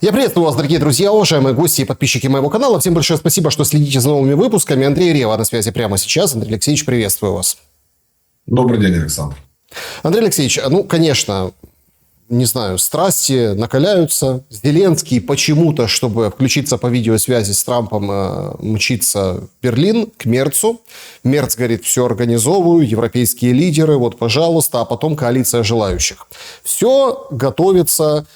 Я приветствую вас, дорогие друзья, уважаемые гости и подписчики моего канала. Всем большое спасибо, что следите за новыми выпусками. Андрей Рева на связи прямо сейчас. Андрей Алексеевич, приветствую вас. Добрый день, Александр. Андрей Алексеевич, конечно, не знаю, страсти накаляются. Зеленский почему-то, чтобы включиться по видеосвязи с Трампом, мчится в Берлин к Мерцу. Мерц говорит: все организовываю, европейские лидеры, вот, пожалуйста, а потом коалиция желающих. Все готовится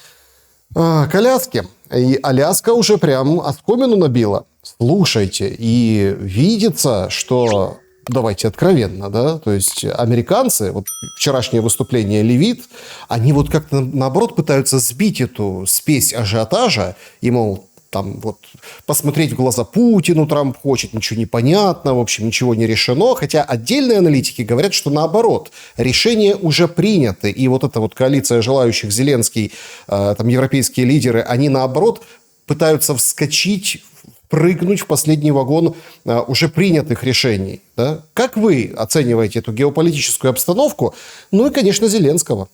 к Аляске. И Аляска уже прям оскомину набила. Слушайте, и видится, что... Давайте откровенно, да, то есть американцы, вот вчерашнее выступление Левит, они вот как-то наоборот пытаются сбить эту спесь ажиотажа и, мол, там вот посмотреть в глаза Путину Трамп хочет, ничего не понятно, в общем, ничего не решено, хотя отдельные аналитики говорят, что наоборот, решения уже приняты, и вот эта вот коалиция желающих, Зеленский, там европейские лидеры, они наоборот пытаются вскочить, прыгнуть в последний вагон уже принятых решений. Да? Как вы оцениваете эту геополитическую обстановку? Ну и, конечно, Зеленского.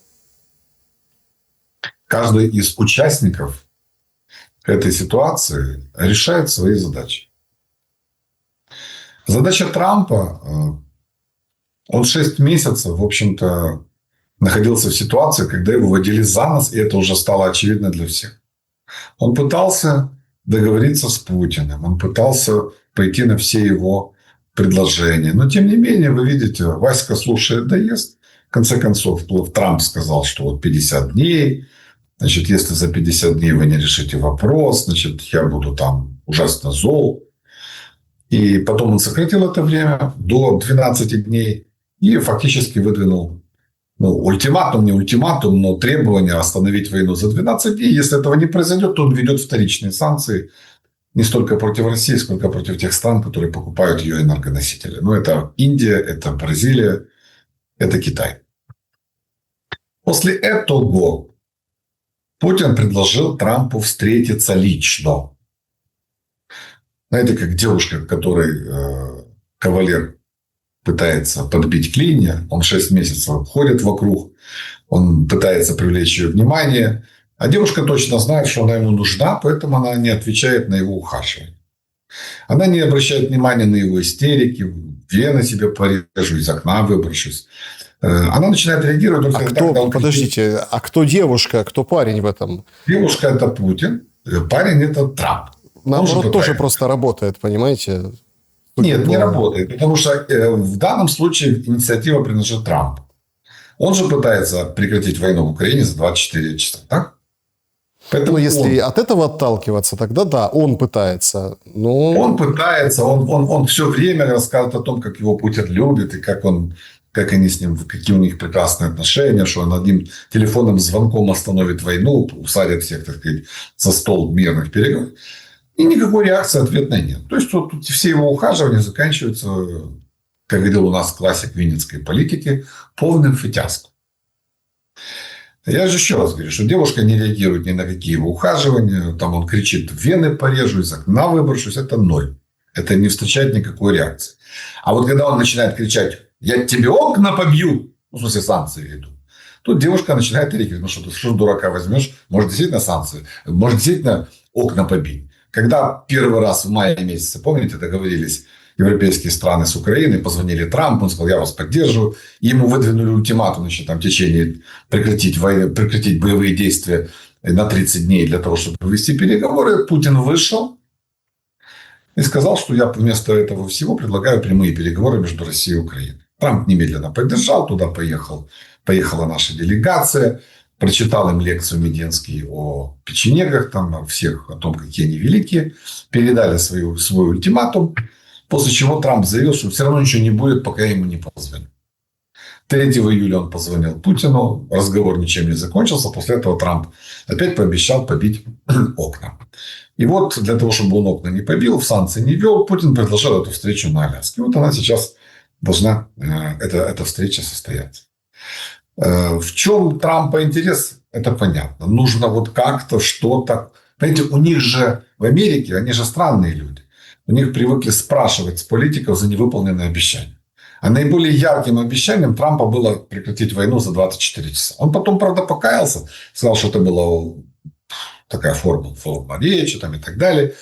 Каждый из участников этой ситуации решает свои задачи. Задача Трампа, он 6 месяцев, в общем-то, находился в ситуации, когда его водили за нос, и это уже стало очевидно для всех. Он пытался договориться с Путиным. Он пытался пойти на все его предложения. Но, тем не менее, вы видите, Васька слушает да ест. В конце концов, Трамп сказал, что вот 50 дней. Значит, если за 50 дней вы не решите вопрос, значит, я буду там ужасно зол. И потом он сократил это время до 12 дней и фактически выдвинул ультиматум, не ультиматум, но требование остановить войну за 12 дней. Если этого не произойдет, то он введет вторичные санкции не столько против России, сколько против тех стран, которые покупают ее энергоносители. Это Индия, это Бразилия, это Китай. После этого Путин предложил Трампу встретиться лично. Знаете, как девушка, которой кавалер пытается подбить клинья, он 6 месяцев ходит вокруг, он пытается привлечь ее внимание, а девушка точно знает, что она ему нужна, поэтому она не отвечает на его ухаживание. Она не обращает внимания на его истерики, вены себе порежу, из окна выброшусь. Она начинает реагировать только тогда, когда он... Подождите, а кто девушка, а кто парень в этом? Девушка – это Путин, парень – это Трамп. Наоборот, тоже просто работает, понимаете? Нет, не работает. Потому что в данном случае инициатива принадлежит Трампу. Он же пытается прекратить войну в Украине за 24 часа. Так? Поэтому если от этого отталкиваться, тогда да, он пытается. Но... Он пытается, он все время рассказывает о том, как его Путин любит, и как они с ним, какие у них прекрасные отношения, что он одним телефонным звонком остановит войну, усадит всех, так сказать, за стол мирных переговоров. И никакой реакции ответной нет. То есть, тут все его ухаживания заканчиваются, как говорил у нас классик винницкой политики, полным фиаско. Я же еще раз говорю, что девушка не реагирует ни на какие его ухаживания. Там он кричит: вены порежу, из окна выброшусь. Это ноль. Это не встречает никакой реакции. А вот когда он начинает кричать: я тебе окна побью, в смысле санкции веду, тут девушка начинает реагировать: что дурака возьмешь, может действительно санкции, может действительно окна побить. Когда первый раз в мае месяце, помните, договорились европейские страны с Украиной, позвонили Трампу, он сказал: я вас поддерживаю. Ему выдвинули ультиматум, в течение прекратить боевые действия на 30 дней для того, чтобы вести переговоры. Путин вышел и сказал, что я вместо этого всего предлагаю прямые переговоры между Россией и Украиной. Трамп немедленно поддержал, туда поехала наша делегация. Прочитал им лекцию Мединский о печенегах, там, всех, о том, какие они великие. Передали свой ультиматум. После чего Трамп заявил, что все равно ничего не будет, пока ему не позвонят. 3 июля он позвонил Путину. Разговор ничем не закончился. После этого Трамп опять пообещал побить окна. И вот для того, чтобы он окна не побил, в санкции не ввел, Путин предложил эту встречу на Аляске. Вот она сейчас должна, эта встреча состояться. В чем Трампа интерес, это понятно. Нужно вот как-то что-то... Понимаете, у них же в Америке, они же странные люди. У них привыкли спрашивать с политиков за невыполненные обещания. А наиболее ярким обещанием Трампа было прекратить войну за 24 часа. Он потом, правда, покаялся. Сказал, что это было такая форма речи там, и так далее.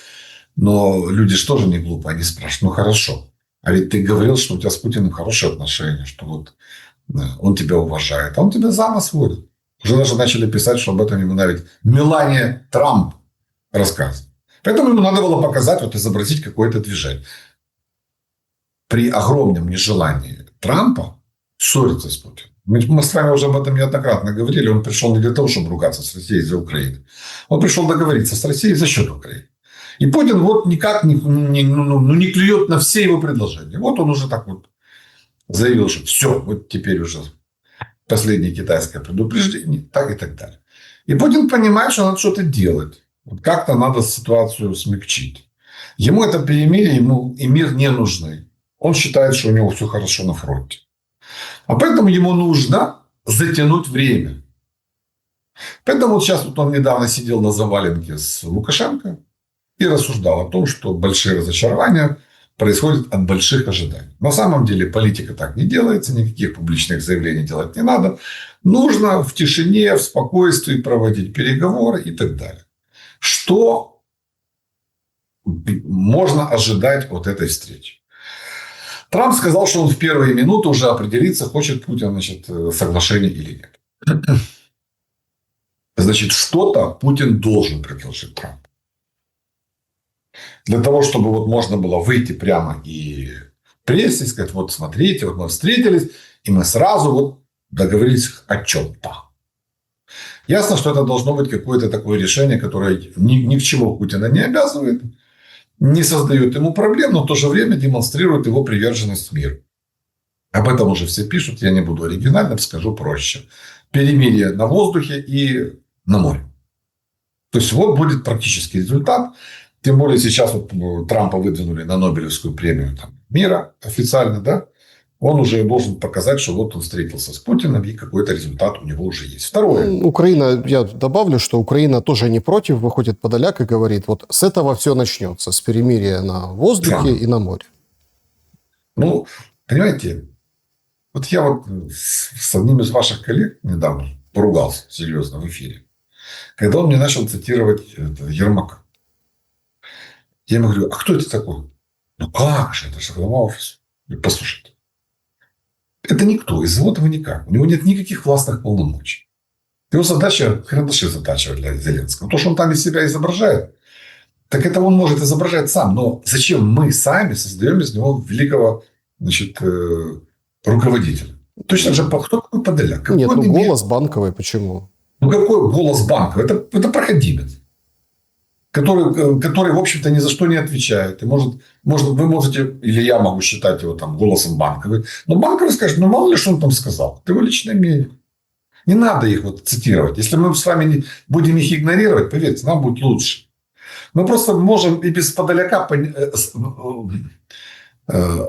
Но люди же тоже не глупые, они спрашивают, ну хорошо, а ведь ты говорил, что у тебя с Путиным хорошие отношения, что вот он тебя уважает, а он тебя за нос водит. Уже даже начали писать, что об этом ему навіть Мелания Трамп рассказывает. Поэтому ему надо было показать, вот изобразить какое-то движение. При огромном нежелании Трампа ссориться с Путиным. Мы с вами уже об этом неоднократно говорили. Он пришел не для того, чтобы ругаться с Россией из-за Украины. Он пришел договориться с Россией за счет Украины. И Путин вот никак не клюет на все его предложения. Вот он уже так вот заявил, что все, вот теперь уже последнее китайское предупреждение, так и так далее. И Путин понимает, что надо что-то делать. Вот как-то надо ситуацию смягчить. Ему это перемирие, ему и мир не нужны. Он считает, что у него все хорошо на фронте. А поэтому ему нужно затянуть время. Поэтому вот сейчас вот он недавно сидел на заваленке с Лукашенко и рассуждал о том, что большие разочарования происходят от больших ожиданий. На самом деле политика так не делается, никаких публичных заявлений делать не надо. Нужно в тишине, в спокойствии проводить переговоры и так далее. Что можно ожидать от этой встречи? Трамп сказал, что он в первые минуты уже определится, хочет Путин, значит, соглашение или нет. Значит, что-то Путин должен предложить Трампу. Для того, чтобы вот можно было выйти прямо и в прессе и сказать, вот смотрите, вот мы встретились, и мы сразу вот договорились о чем-то. Ясно, что это должно быть какое-то такое решение, которое ни к чему Путина не обязывает, не создает ему проблем, но в то же время демонстрирует его приверженность миру. Об этом уже все пишут, я не буду оригинальным, скажу проще. Перемирие на воздухе и на море. То есть вот будет практический результат. Тем более сейчас вот Трампа выдвинули на Нобелевскую премию там, мира официально, да? Он уже должен показать, что вот он встретился с Путиным, и какой-то результат у него уже есть. Второе. Украина, я добавлю, что Украина тоже не против, выходит Подоляк и говорит, вот с этого все начнется, с перемирия на воздухе и на море. Ну, понимаете, вот я вот с одним из ваших коллег недавно поругался серьезно в эфире, когда он мне начал цитировать Ермака. Я ему говорю, а кто это такой? Ну как же, это же глава офиса. Послушайте. Это никто, из этого никак. У него нет никаких властных полномочий. Его задача, хрен души задача для Зеленского. То, что он там из себя изображает, так это он может изображать сам. Но зачем мы сами создаем из него великого, значит, руководителя? Точно же, кто такой Подоляк? Нет, ну голос Банковой, почему? Ну какой голос Банковой? Это проходимец. Который, в общем-то, ни за что не отвечает. И вы можете, или я могу считать его там голосом Банковой. Но Банковой скажет, ну, мало ли, что он там сказал. Это его личное мнение. Не надо их вот цитировать. Если мы с вами будем их игнорировать, поверьте, нам будет лучше. Мы просто можем и без Подоляка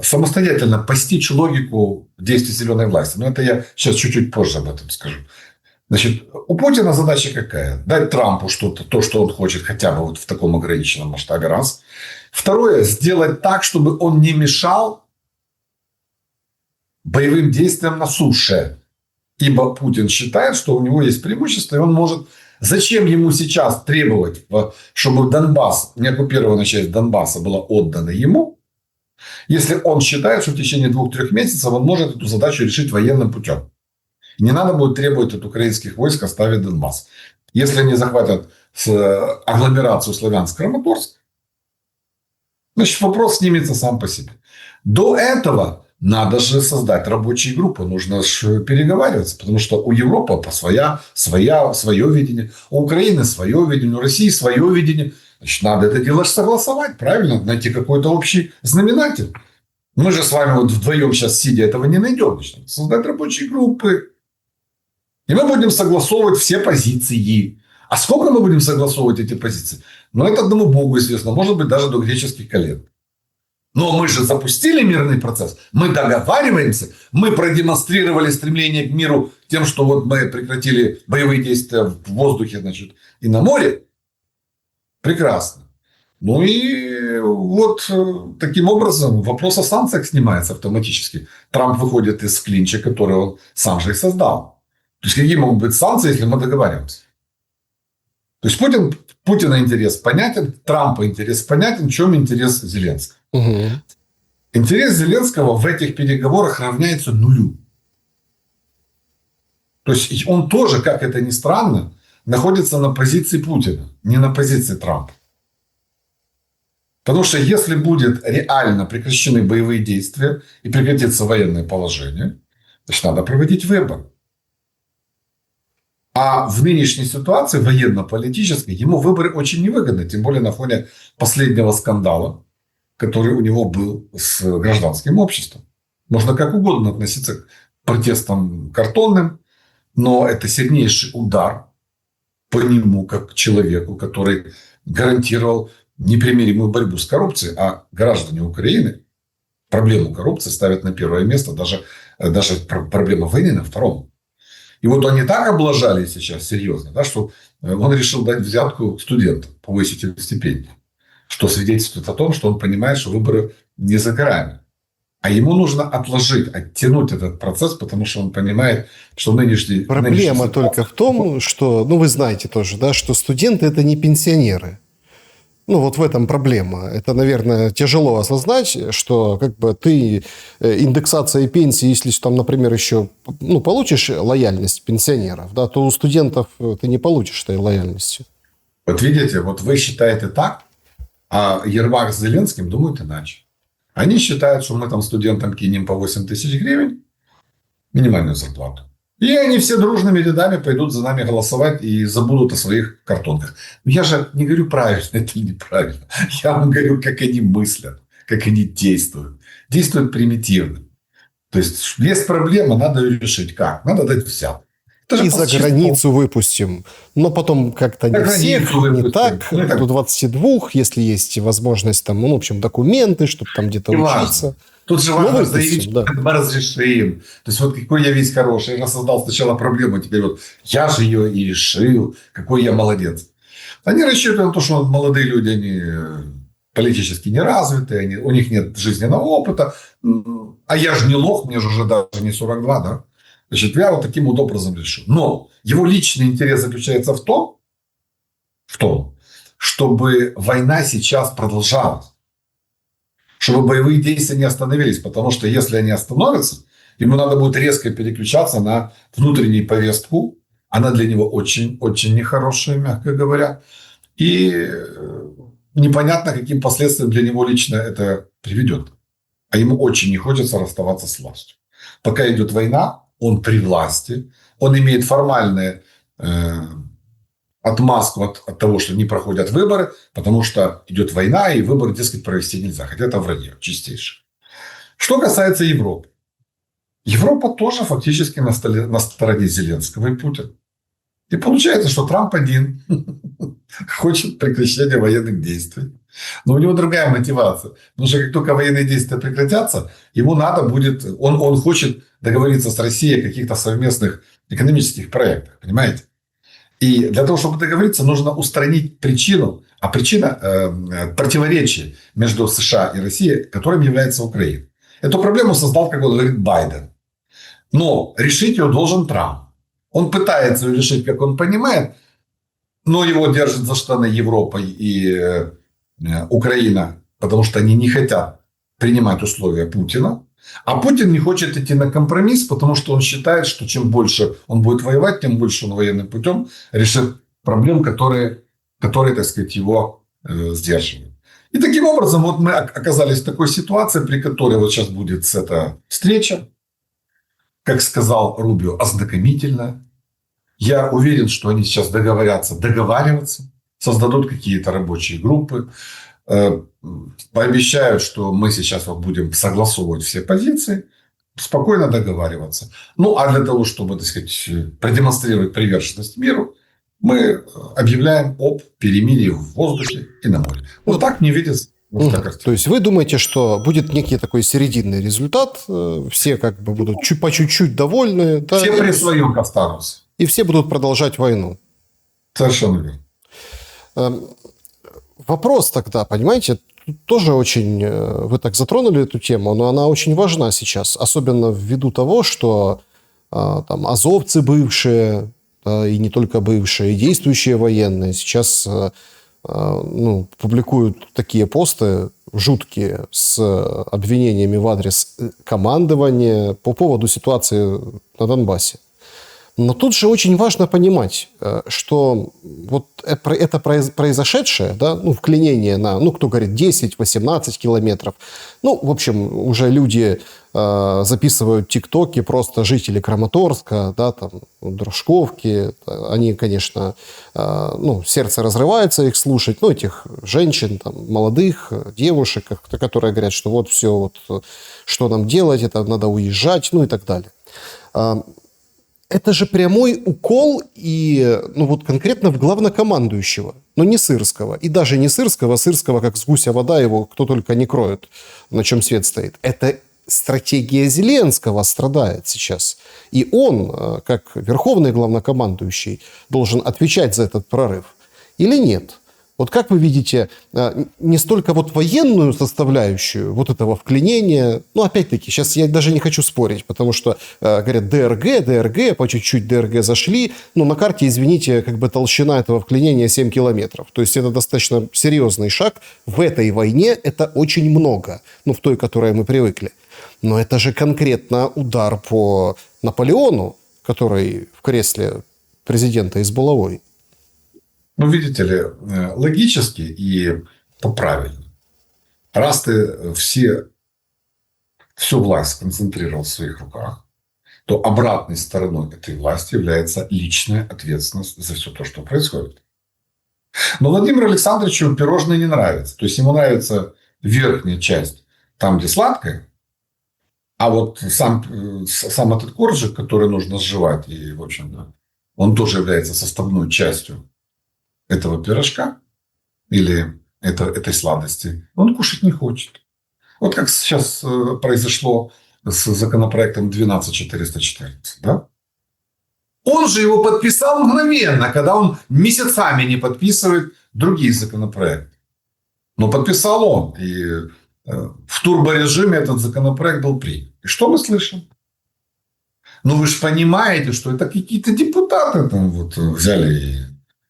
самостоятельно постичь логику действий зеленой власти. Но это я сейчас чуть-чуть позже об этом скажу. Значит, у Путина задача какая? Дать Трампу что-то, то, что он хочет, хотя бы вот в таком ограниченном масштабе, раз. Второе, сделать так, чтобы он не мешал боевым действиям на суше. Ибо Путин считает, что у него есть преимущество, и он может... Зачем ему сейчас требовать, чтобы Донбасс, неоккупированная часть Донбасса была отдана ему, если он считает, что в течение 2-3 месяцев он может эту задачу решить военным путем? Не надо будет требовать от украинских войск оставить Донбасс. Если они захватят агломерацию Славянск-Краматорск, значит, вопрос снимется сам по себе. До этого надо же создать рабочие группы. Нужно же переговариваться. Потому что у Европы свое видение. У Украины свое видение. У России свое видение. Значит, надо это дело согласовать. Правильно? Найти какой-то общий знаменатель. Мы же с вами вот вдвоем сейчас сидя этого не найдем. Значит, создать рабочие группы. И мы будем согласовывать все позиции. А сколько мы будем согласовывать эти позиции? Ну, это одному Богу известно. Может быть, даже до греческих колен. Но мы же запустили мирный процесс. Мы договариваемся. Мы продемонстрировали стремление к миру тем, что вот мы прекратили боевые действия в воздухе, значит, и на море. Прекрасно. Ну и вот таким образом вопрос о санкциях снимается автоматически. Трамп выходит из клинча, который он сам же и создал. То есть какие могут быть санкции, если мы договариваемся? То есть Путина интерес понятен, Трампа интерес понятен, в чем интерес Зеленского. Угу. Интерес Зеленского в этих переговорах равняется нулю. То есть он тоже, как это ни странно, находится на позиции Путина, не на позиции Трампа. Потому что если будет реально прекращены боевые действия и прекратится военное положение, значит, надо проводить выборы. А в нынешней ситуации военно-политической ему выборы очень невыгодны, тем более на фоне последнего скандала, который у него был с гражданским обществом. Можно как угодно относиться к протестам картонным, но это сильнейший удар по нему, как к человеку, который гарантировал непримиримую борьбу с коррупцией, а граждане Украины проблему коррупции ставят на первое место, даже проблема войны на втором. И вот они так облажали сейчас серьезно, да, что он решил дать взятку студентам, повысить им стипендию, что свидетельствует о том, что он понимает, что выборы не за горами. А ему нужно оттянуть этот процесс, потому что он понимает, что нынешний... Проблема только в том, что, вы знаете тоже, да, что студенты – это не пенсионеры. Вот в этом проблема. Это, наверное, тяжело осознать, что как бы ты индексация пенсии, если там, например, еще получишь лояльность пенсионеров, да, то у студентов ты не получишь этой лояльности. Вот видите, вот вы считаете так, а Ермак с Зеленским думают иначе. Они считают, что мы там студентам кинем по 8 тысяч гривен, минимальную зарплату. И они все дружными рядами пойдут за нами голосовать и забудут о своих картонках. Я же не говорю, правильно это или неправильно. Я вам говорю, как они мыслят, как они действуют. Действуют примитивно. То есть, есть проблема, надо ее решить. Как? Надо дать взятку. И за границу выпустим. Но потом как-то не всех, не так. До 22, если есть возможность, там, в общем, документы, чтобы там где-то учиться. Тут же важно заявить, что мы разрешим. То есть, вот какой я весь хороший. Я создал сначала проблему, а теперь вот я же ее и решил. Какой я молодец. Они рассчитывают на то, что молодые люди, они политически не развиты, у них нет жизненного опыта. А я же не лох, мне же уже даже не 42, да? Значит, я вот таким вот образом решу. Но его личный интерес заключается в том, чтобы война сейчас продолжалась. Чтобы боевые действия не остановились. Потому что если они остановятся, ему надо будет резко переключаться на внутреннюю повестку. Она для него очень-очень нехорошая, мягко говоря. И непонятно, каким последствиям для него лично это приведет. А ему очень не хочется расставаться с властью. Пока идет война, он при власти, он имеет формальную отмазку от того, что не проходят выборы, потому что идет война, и выборы, дескать, провести нельзя. Хотя это вранье чистейшее. Что касается Европы. Европа тоже фактически на стороне Зеленского и Путина. И получается, что Трамп один хочет прекращения военных действий. Но у него другая мотивация. Потому что как только военные действия прекратятся, ему надо будет... Он хочет договориться с Россией о каких-то совместных экономических проектах. Понимаете? И для того, чтобы договориться, нужно устранить причину. А причина противоречия между США и Россией, которым является Украина. Эту проблему создал, как он говорит, Байден. Но решить ее должен Трамп. Он пытается ее решить, как он понимает, но его держит за штаны Европа и Украина, потому что они не хотят принимать условия Путина. А Путин не хочет идти на компромисс, потому что он считает, что чем больше он будет воевать, тем больше он военным путем решит проблем, которые так сказать, его сдерживают. И таким образом вот мы оказались в такой ситуации, при которой вот сейчас будет эта встреча, как сказал Рубио, ознакомительная. Я уверен, что они сейчас договариваться, создадут какие-то рабочие группы, пообещают, что мы сейчас вот будем согласовывать все позиции, спокойно договариваться. Ну, а для того, чтобы, так сказать, продемонстрировать приверженность миру, мы объявляем об перемирии в воздухе и на море. Вот так не видится. То есть вы думаете, что будет некий такой серединный результат, все как бы будут по чуть-чуть довольны. Да, все при своем останутся. И все будут продолжать войну. Совершенно верно. Вопрос тогда, понимаете, тоже очень... Вы так затронули эту тему, но она очень важна сейчас. Особенно ввиду того, что там азовцы бывшие, да, и не только бывшие, и действующие военные сейчас публикуют такие посты жуткие с обвинениями в адрес командования по поводу ситуации на Донбассе. Но тут же очень важно понимать, что вот это произошедшее, да, вклинение на, кто говорит, 10-18 километров, в общем, уже люди записывают тиктоки, просто жители Краматорска, да, там, Дружковки, они, конечно, сердце разрывается их слушать, этих женщин, там, молодых девушек, которые говорят, что вот все, вот, что нам делать, это надо уезжать, и так далее. Это же прямой укол и, конкретно в главнокомандующего, но не Сырского. И даже не Сырского, как с гуся вода, его кто только не кроет, на чем свет стоит. Это стратегия Зеленского страдает сейчас. И он, как верховный главнокомандующий, должен отвечать за этот прорыв. Или нет? Вот как вы видите, не столько вот военную составляющую вот этого вклинения, опять-таки, сейчас я даже не хочу спорить, потому что, говорят, ДРГ, по чуть-чуть ДРГ зашли, но на карте, извините, толщина этого вклинения 7 километров. То есть это достаточно серьезный шаг. В этой войне это очень много, в той, к которой мы привыкли. Но это же конкретно удар по Наполеону, который в кресле президента из Булавой. Видите ли, логически и по-правильному. Раз ты всю власть сконцентрировал в своих руках, то обратной стороной этой власти является личная ответственность за все то, что происходит. Но Владимиру Александровичу пирожное не нравится. То есть ему нравится верхняя часть, там, где сладкое, а вот сам этот коржик, который нужно сживать, и, в общем-то, он тоже является составной частью этого пирожка или этой сладости, он кушать не хочет. Вот как сейчас произошло с законопроектом 12414. Да? Он же его подписал мгновенно, когда он месяцами не подписывает другие законопроекты. Но подписал он. И в турборежиме этот законопроект был принят. И что мы слышим? Вы же понимаете, что это какие-то депутаты там вот взяли и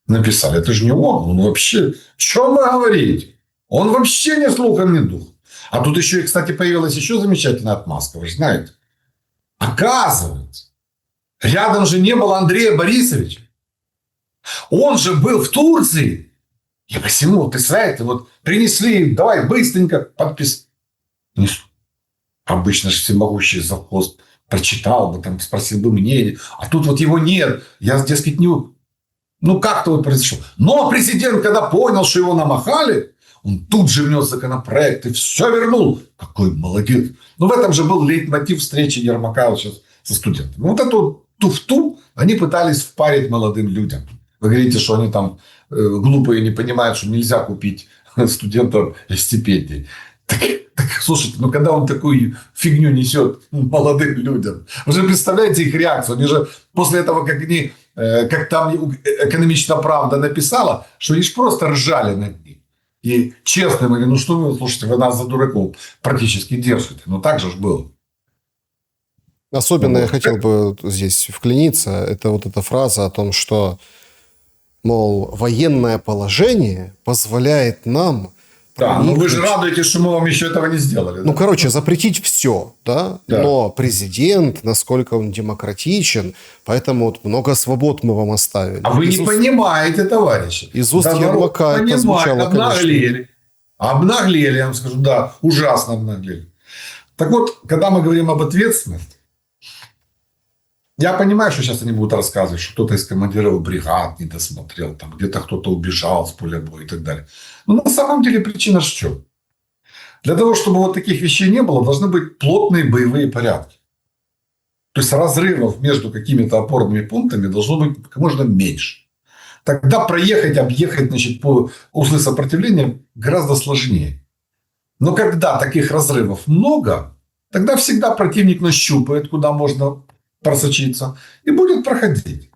написали. Это же не он. Он вообще... Что вы говорите? Он вообще ни слухом, ни духом. А тут еще, кстати, появилась еще замечательная отмазка. Вы же знаете. Оказывается, рядом же не было Андрея Борисовича. Он же был в Турции. И посему, представляете, вот принесли, давай быстренько подпись. Обычно же всемогущий завхоз прочитал бы, там, спросил бы мнение. А тут вот его нет. Я, дескать, не... как-то вот произошло. Но президент, когда понял, что его намахали, он тут же внес законопроект и все вернул. Какой молодец. В этом же был лейтмотив встречи Ермака сейчас со студентами. Вот эту туфту они пытались впарить молодым людям. Вы говорите, что они там глупые, не понимают, что нельзя купить студентам стипендии. Так, слушайте, когда он такую фигню несет молодым людям, вы же представляете их реакцию? Они же после этого, как там «Экономичная правда» написала, что лишь просто ржали над ним. И честно говорили, что вы, слушайте, вы нас за дураков практически держите. Так же было. Особенно я хотел бы здесь вклиниться. Это вот эта фраза о том, что, мол, военное положение позволяет нам... Да, но вы же радуетесь, что мы вам еще этого не сделали. Да? Запретить все, да? Но президент, насколько он демократичен, поэтому вот много свобод мы вам оставили. А вы не понимаете, товарищи. Из уст Ермака это звучало, конечно. Обнаглели, я вам скажу, да, ужасно обнаглели. Так вот, когда мы говорим об ответственности, я понимаю, что сейчас они будут рассказывать, что кто-то из командиров бригад не досмотрел, там где-то кто-то убежал с поля боя и так далее. Но на самом деле причина в чем? Для того, чтобы вот таких вещей не было, должны быть плотные боевые порядки. То есть разрывов между какими-то опорными пунктами должно быть как можно меньше. Тогда проехать, объехать, по узлы сопротивления гораздо сложнее. Но когда таких разрывов много, тогда всегда противник нащупает, куда можно просочиться, и будет проходить.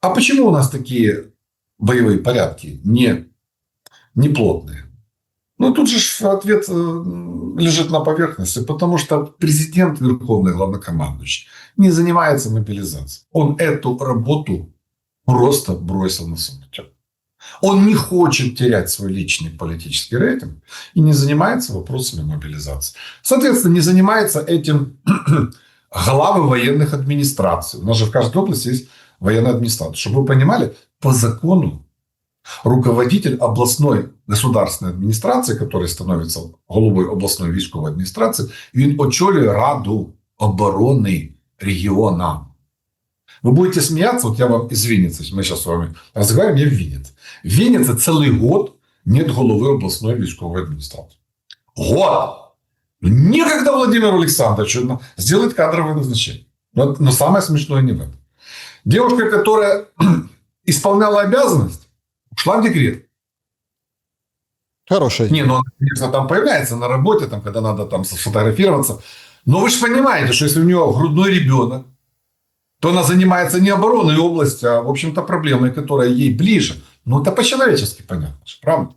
А почему у нас такие боевые порядки не плотные? Ну, тут же ответ лежит на поверхности, потому что президент, верховный главнокомандующий, не занимается мобилизацией. Он эту работу просто бросил на самотек. Он не хочет терять свой личный политический рейтинг и не занимается вопросами мобилизации. Соответственно, не занимается этим главы военных администраций. У нас же в каждой области есть военная администрация. Чтобы вы понимали, по закону руководитель областной государственной администрации, который становится головой областной військової адміністрації, він очолює Раду обороны региона. Вы будете смеяться, вот я вам из Винницы, мы сейчас с вами разговариваем, я в Виннице. В Виннице целый год нет головы областной військової администрации. Год! Никогда Владимиру Александровичу сделать кадровое назначение. Но самое смешное не в этом. Девушка, которая исполняла обязанность, ушла в декрет. Хорошая. Не, ну она, конечно, там появляется на работе, там, когда надо там сфотографироваться. Но вы же понимаете, что если у нее грудной ребенок, то она занимается не обороной области, а, в общем-то, проблемой, которая ей ближе. Ну, это по-человечески понятно, правда?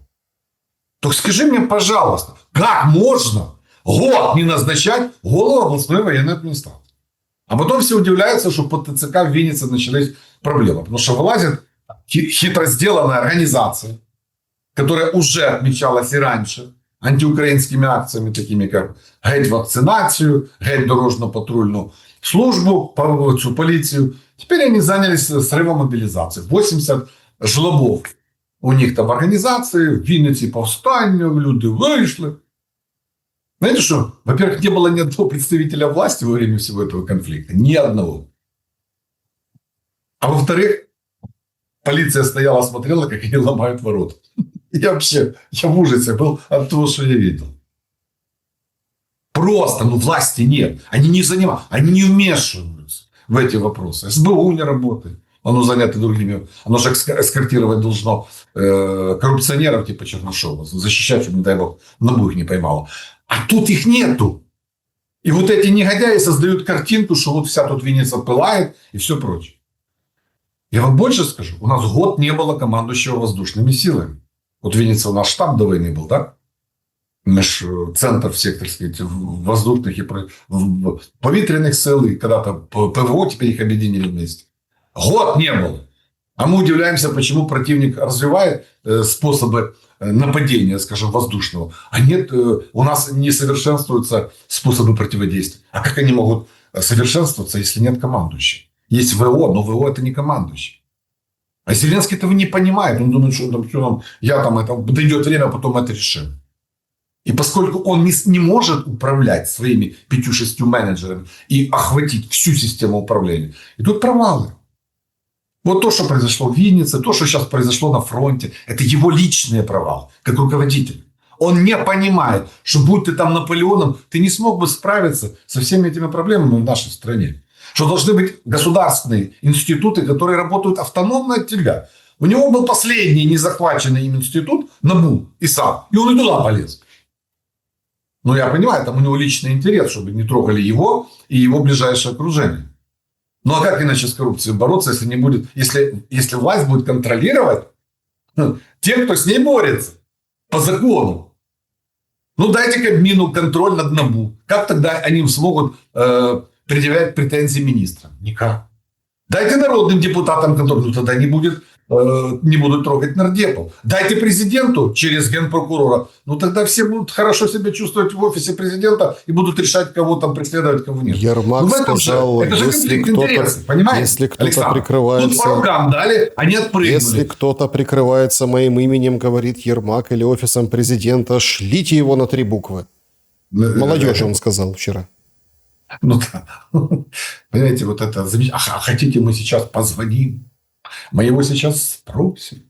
Так скажи мне, пожалуйста, как можно год не назначать голову областной военной администрации? А потом все удивляются, что по ТЦК в Виннице начались проблемы. Потому что вылазит хитро сделанная организация, которая уже отмечалась и раньше антиукраинскими акциями, такими как «Геть вакцинацию», «Геть дорожно-патрульную службу», цю полицию. Теперь они занялись срывом мобилизации. 80 жлобов у них там в организации, в Винниці повстання, люди вышли. Знаете что? Во-первых, не было ни одного представителя власти во время всего этого конфликта. Ни одного. А во-вторых, полиция стояла, смотрела, как они ломают ворота. Я в ужасе был от того, что я видел. Просто, власти нет. Они не занимаются, они не вмешиваются в эти вопросы. СБУ не работает. Оно занято другими. Оно же эскортировать должно коррупционеров типа Чернышова. Защищать, чтобы, не дай бог, НАБУ их не поймало. А тут их нету. И вот эти негодяи создают картинку, что вот вся тут Винница пылает и все прочее. Я вам больше скажу. У нас год не было командующего воздушными силами. Вот в Виннице у нас штаб до войны был, да? Наш центр всех, так сказать, воздушных и повітряних сил, и когда-то ПВО, теперь их объединили вместе. Год не было. А мы удивляемся, почему противник развивает способы нападения, скажем, воздушного. А нет, у нас не совершенствуются способы противодействия. А как они могут совершенствоваться, если нет командующего? Есть ВО, но ВО это не командующий. А Зеленский этого не понимает. Он думает, что дойдет время, а потом это решим. И поскольку он не может управлять своими 5-6 менеджерами и охватить всю систему управления, и тут провалы. Вот то, что произошло в Виннице, то, что сейчас произошло на фронте, это его личные провалы, как руководитель. Он не понимает, что будь ты там Наполеоном, ты не смог бы справиться со всеми этими проблемами в нашей стране. Что должны быть государственные институты, которые работают автономно от тебя. У него был последний незахваченный им институт НАБУ, ИСА, и он и туда полез. Но я понимаю, там у него личный интерес, чтобы не трогали его и его ближайшее окружение. Ну, а как иначе с коррупцией бороться, если не будет, если власть будет контролировать тех, кто с ней борется по закону? Ну, дайте Кабмину контроль над НАБУ. Как тогда они смогут предъявлять претензии министрам? Никак. Дайте народным депутатам контроль. Ну, тогда не будут трогать нардепов. Дайте президенту через генпрокурора. Ну, тогда все будут хорошо себя чувствовать в офисе президента и будут решать, кого там преследовать, кого нет. Ермак сказал, если кто-то прикрывается... Тут по рукам дали, они отпрыгнули. Если кто-то прикрывается моим именем, говорит Ермак, или офисом президента, шлите его на 3 буквы. Молодежи, он сказал вчера. Ну, да. Понимаете, вот это... А хотите, мы сейчас позвоним? Мы его сейчас спросим.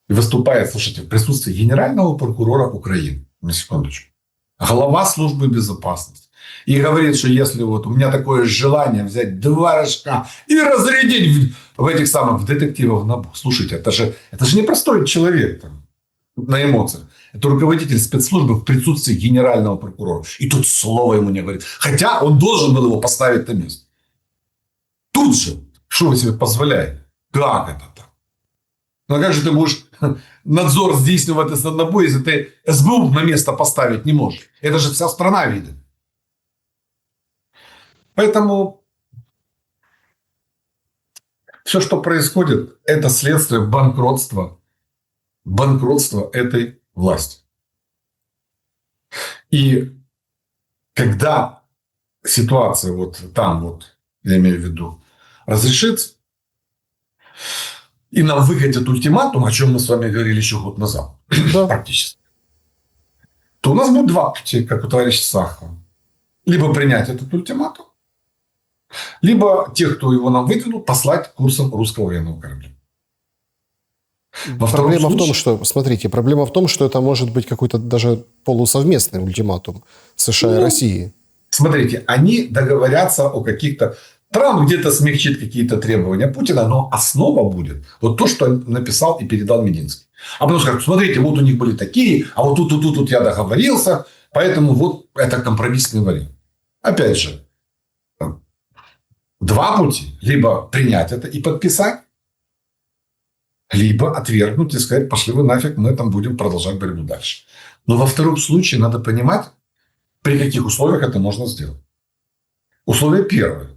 И выступает, слушайте, в присутствии генерального прокурора Украины, на секундочку, глава службы безопасности. И говорит, что если вот у меня такое желание взять 2 рожка и разрядить в детективов НАБУ. Слушайте, это же не простой человек там, на эмоциях. Это руководитель спецслужбы в присутствии генерального прокурора. И тут слово ему не говорит. Хотя он должен был его поставить на место. Тут же, что вы себе позволяете? Как это так? Ну, а как же ты будешь надзор здійснювати з одного, если ты СБУ на место поставить не можешь. Это же вся страна видит. Поэтому все, что происходит, это следствие банкротства этой власти. И когда ситуация вот там, вот, я имею в виду, разрешится, и нам выкатят ультиматум, о чем мы с вами говорили еще год назад, Да. практически, то у нас будет два пути, как у товарища Сахарова. Либо принять этот ультиматум, либо тех, кто его нам выдвинул, послать курсом русского военного корабля. Проблема в том, что, смотрите, проблема в том, что это может быть какой-то даже полусовместный ультиматум США и России. Смотрите, они договорятся о каких-то... Трамп где-то смягчит какие-то требования Путина, но основа будет вот то, что он написал и передал Мединский. А потом скажут, смотрите, вот у них были такие, а вот тут я договорился, поэтому вот это компромиссный вариант. Опять же, два пути. Либо принять это и подписать, либо отвергнуть и сказать, пошли вы нафиг, мы там будем продолжать борьбу дальше. Но во втором случае надо понимать, при каких условиях это можно сделать. Условие первое.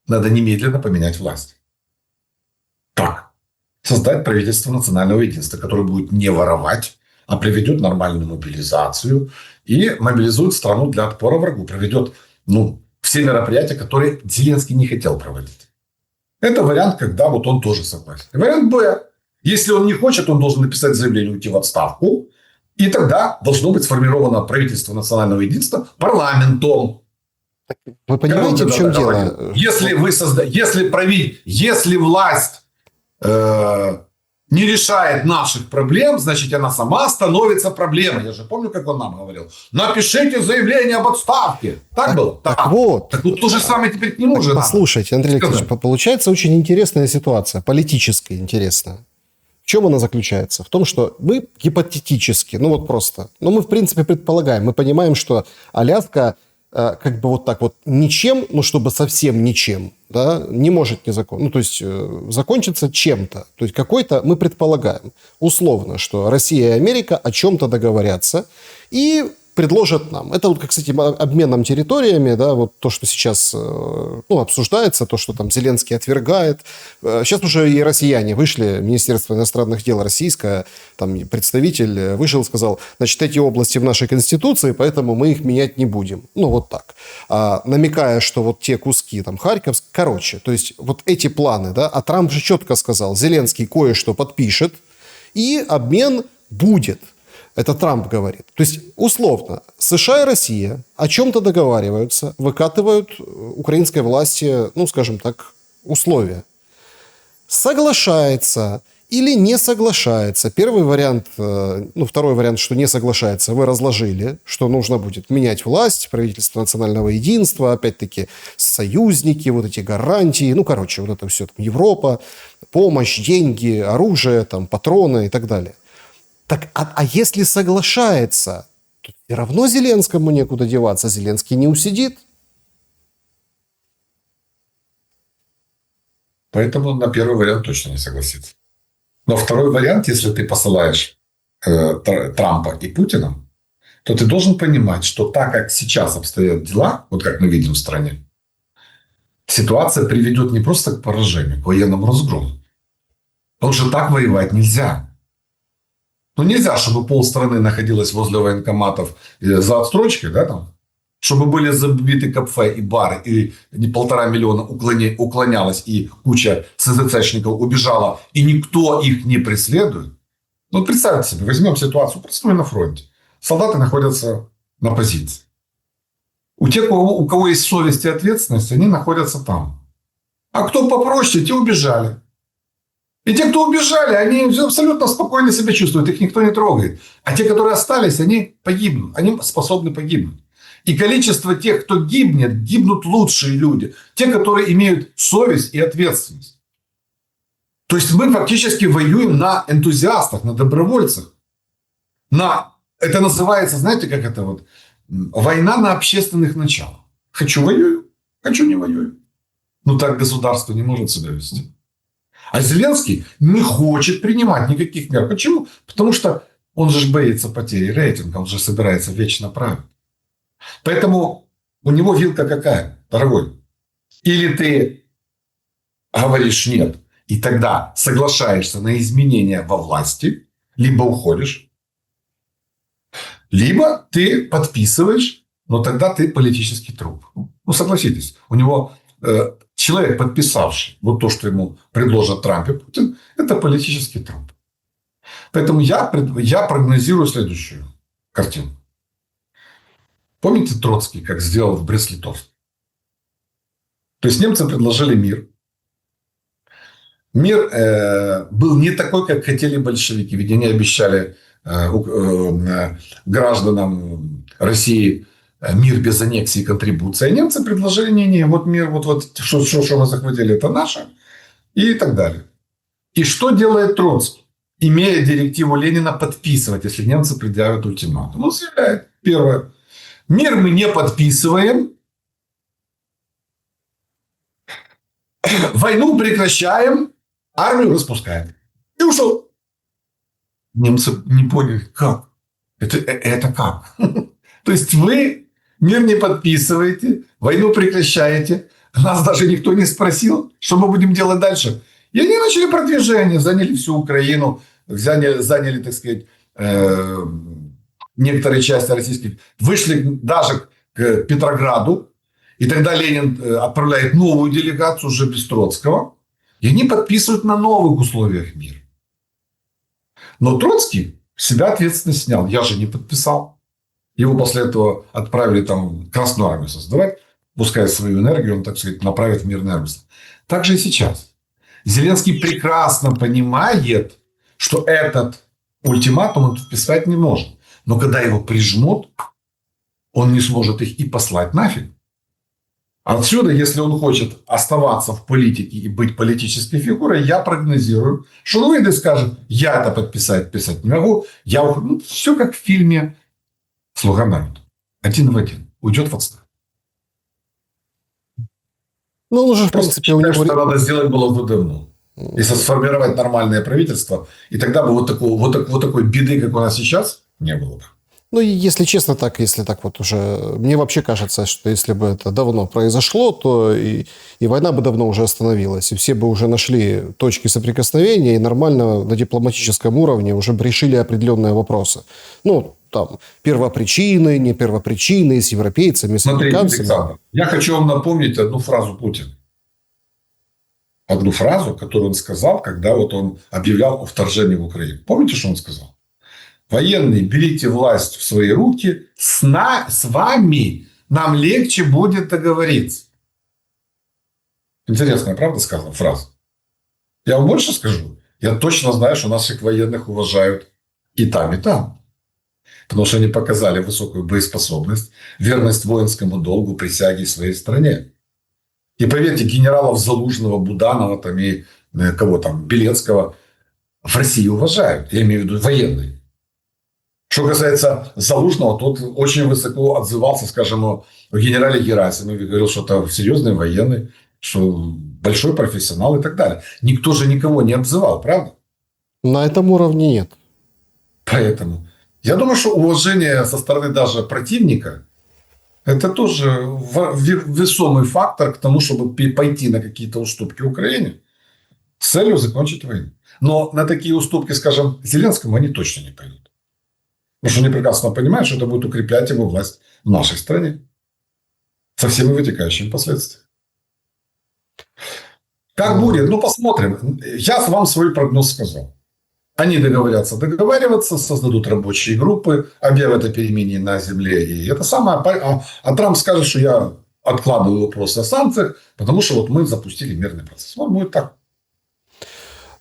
Надо немедленно поменять власть. Так. Создать правительство национального единства, которое будет не воровать, а проведет нормальную мобилизацию и мобилизует страну для отпора врагу. Проведет все мероприятия, которые Зеленский не хотел проводить. Это вариант, когда вот он тоже согласен. И вариант Б. Если он не хочет, он должен написать заявление, уйти в отставку. И тогда должно быть сформировано правительство национального единства парламентом. Вы понимаете, в чем дело? Если власть не решает наших проблем, значит, она сама становится проблемой. Я же помню, как он нам говорил. Напишите заявление об отставке. Так было? Так вот. Так вот то же самое теперь к нему же надо. Послушайте, Андрей Алексеевич, получается очень интересная ситуация, политическая интересная. В чем она заключается? В том, что мы гипотетически, мы в принципе предполагаем, мы понимаем, что Аляска как бы вот так вот ничем, чтобы совсем ничем, да, не может не закончиться чем-то. То есть какой-то, мы предполагаем, условно, что Россия и Америка о чем-то договорятся и предложат нам. Это вот как с этим обменом территориями, да, вот то, что сейчас обсуждается, то, что там Зеленский отвергает. Сейчас уже и россияне вышли, Министерство иностранных дел российское, там представитель вышел и сказал, значит, эти области в нашей Конституции, поэтому мы их менять не будем. Вот так. Намекая, что вот те куски, там, Харьковск, то есть вот эти планы, да, а Трамп же четко сказал, Зеленский кое-что подпишет, и обмен будет. Это Трамп говорит. То есть, условно, США и Россия о чем-то договариваются, выкатывают украинской власти, скажем так, условия. Соглашается или не соглашается. Первый вариант, второй вариант, что не соглашается, вы разложили, что нужно будет менять власть, правительство национального единства, опять-таки союзники, вот эти гарантии, вот это все, там, Европа, помощь, деньги, оружие, там, патроны и так далее. Так, а если соглашается, то все равно Зеленскому некуда деваться, Зеленский не усидит. Поэтому на первый вариант точно не согласится. Но второй вариант, если ты посылаешь Трампа и Путина, то ты должен понимать, что так как сейчас обстоят дела, вот как мы видим в стране, ситуация приведет не просто к поражению, к военному разгрому. Потому что так воевать нельзя. Нельзя, чтобы полстраны находилось возле военкоматов за отстрочкой, да, там, чтобы были забиты кафе и бары, и 1,5 миллиона уклонялось, и куча СЗЦшников убежала, и никто их не преследует. Представьте себе, возьмем ситуацию простую на фронте. Солдаты находятся на позиции. У тех, у кого есть совесть и ответственность, они находятся там. А кто попроще, те убежали. И те, кто убежали, они абсолютно спокойно себя чувствуют, их никто не трогает. А те, которые остались, они погибнут, они способны погибнуть. И количество тех, кто гибнет, гибнут лучшие люди. Те, которые имеют совесть и ответственность. То есть мы фактически воюем на энтузиастах, на добровольцах. Это называется, знаете, как это вот? Война на общественных началах. Хочу воюю, хочу не воюю. Так государство не может себя вести. А Зеленский не хочет принимать никаких мер. Почему? Потому что он же боится потери рейтинга, он же собирается вечно править. Поэтому у него вилка какая, дорогой? Или ты говоришь нет, и тогда соглашаешься на изменения во власти, либо уходишь, либо ты подписываешь, но тогда ты политический труп. Ну, согласитесь, у него человек, подписавший вот то, что ему предложат Трамп и Путин, это политический труп. Поэтому я прогнозирую следующую картину. Помните Троцкий, как сделал в Брест-Литовске? То есть немцы предложили мир. Мир был не такой, как хотели большевики. Ведь они обещали гражданам России мир без аннексии и контрибуции. А немцы предложили, не-не, вот мир, вот что мы захватили, это наше. И так далее. И что делает Троцкий? Имея директиву Ленина подписывать, если немцы предъявят ультиматум. Он заявляет, первое, мир мы не подписываем, войну прекращаем, армию распускаем. И ушел. Немцы не поняли, как? Это как? То есть вы мир не подписываете, войну прекращаете, нас даже никто не спросил, что мы будем делать дальше. И они начали продвижение, заняли всю Украину, заняли, так сказать, некоторые части российских, вышли даже к Петрограду, и тогда Ленин отправляет новую делегацию уже без Троцкого, и они подписывают на новых условиях мир. Но Троцкий себя ответственность снял. Я же не подписал. Его после этого отправили там Красную армию создавать, пускай свою энергию он, так сказать, направит в мирное русло. Так же и сейчас. Зеленский прекрасно понимает, что этот ультиматум он подписать не может. Но когда его прижмут, он не сможет их и послать нафиг. Отсюда, если он хочет оставаться в политике и быть политической фигурой, я прогнозирую, что он выйдет и скажет, я это писать не могу, я ухожу. Ну, все как в фильме «Слуга народа». Один в один. Уйдет в отставку. Ну, он уже, в принципе, у него... что надо сделать было бы давно. Если сформировать нормальное правительство, и тогда бы вот такой беды, как у нас сейчас, не было бы. Ну, если честно, если так вот уже... Мне вообще кажется, что если бы это давно произошло, то и война бы давно уже остановилась. И все бы уже нашли точки соприкосновения и нормально на дипломатическом уровне уже бы решили определенные вопросы. Ну, там, первопричины, не первопричины, с европейцами, с американцами. Александр, я хочу вам напомнить одну фразу Путина. Одну фразу, которую он сказал, когда вот он объявлял о вторжении в Украину. Помните, что он сказал? Военные, берите власть в свои руки, с вами нам легче будет договориться. Интересная, правда, сказана фраза? Я вам больше скажу. Я точно знаю, что наших военных уважают и там, и там. Потому что они показали высокую боеспособность, верность воинскому долгу, присяге своей стране. И поверьте, генералов Залужного, Буданова там, и кого там, Белецкого в России уважают. Я имею в виду военные. Что касается Залужного, тот очень высоко отзывался, скажем, о генерале Герасимове. Говорил, что это серьезный военный, что большой профессионал и так далее. Никто же никого не обзывал, правда? На этом уровне нет. Поэтому я думаю, что уважение со стороны даже противника – это тоже весомый фактор к тому, чтобы пойти на какие-то уступки Украине с целью закончить войну. Но на такие уступки, скажем, Зеленскому они точно не пойдут. Потому что они прекрасно понимают, что это будет укреплять его власть в нашей стране. Со всеми вытекающими последствиями. Как будет? Ну, посмотрим. Я вам свой прогноз сказал. Они договариваться, создадут рабочие группы, объявят о перемене на земле. И это самое. А Трамп скажет, что я откладываю вопрос о санкциях, потому что вот мы запустили мирный процесс. Вот будет так.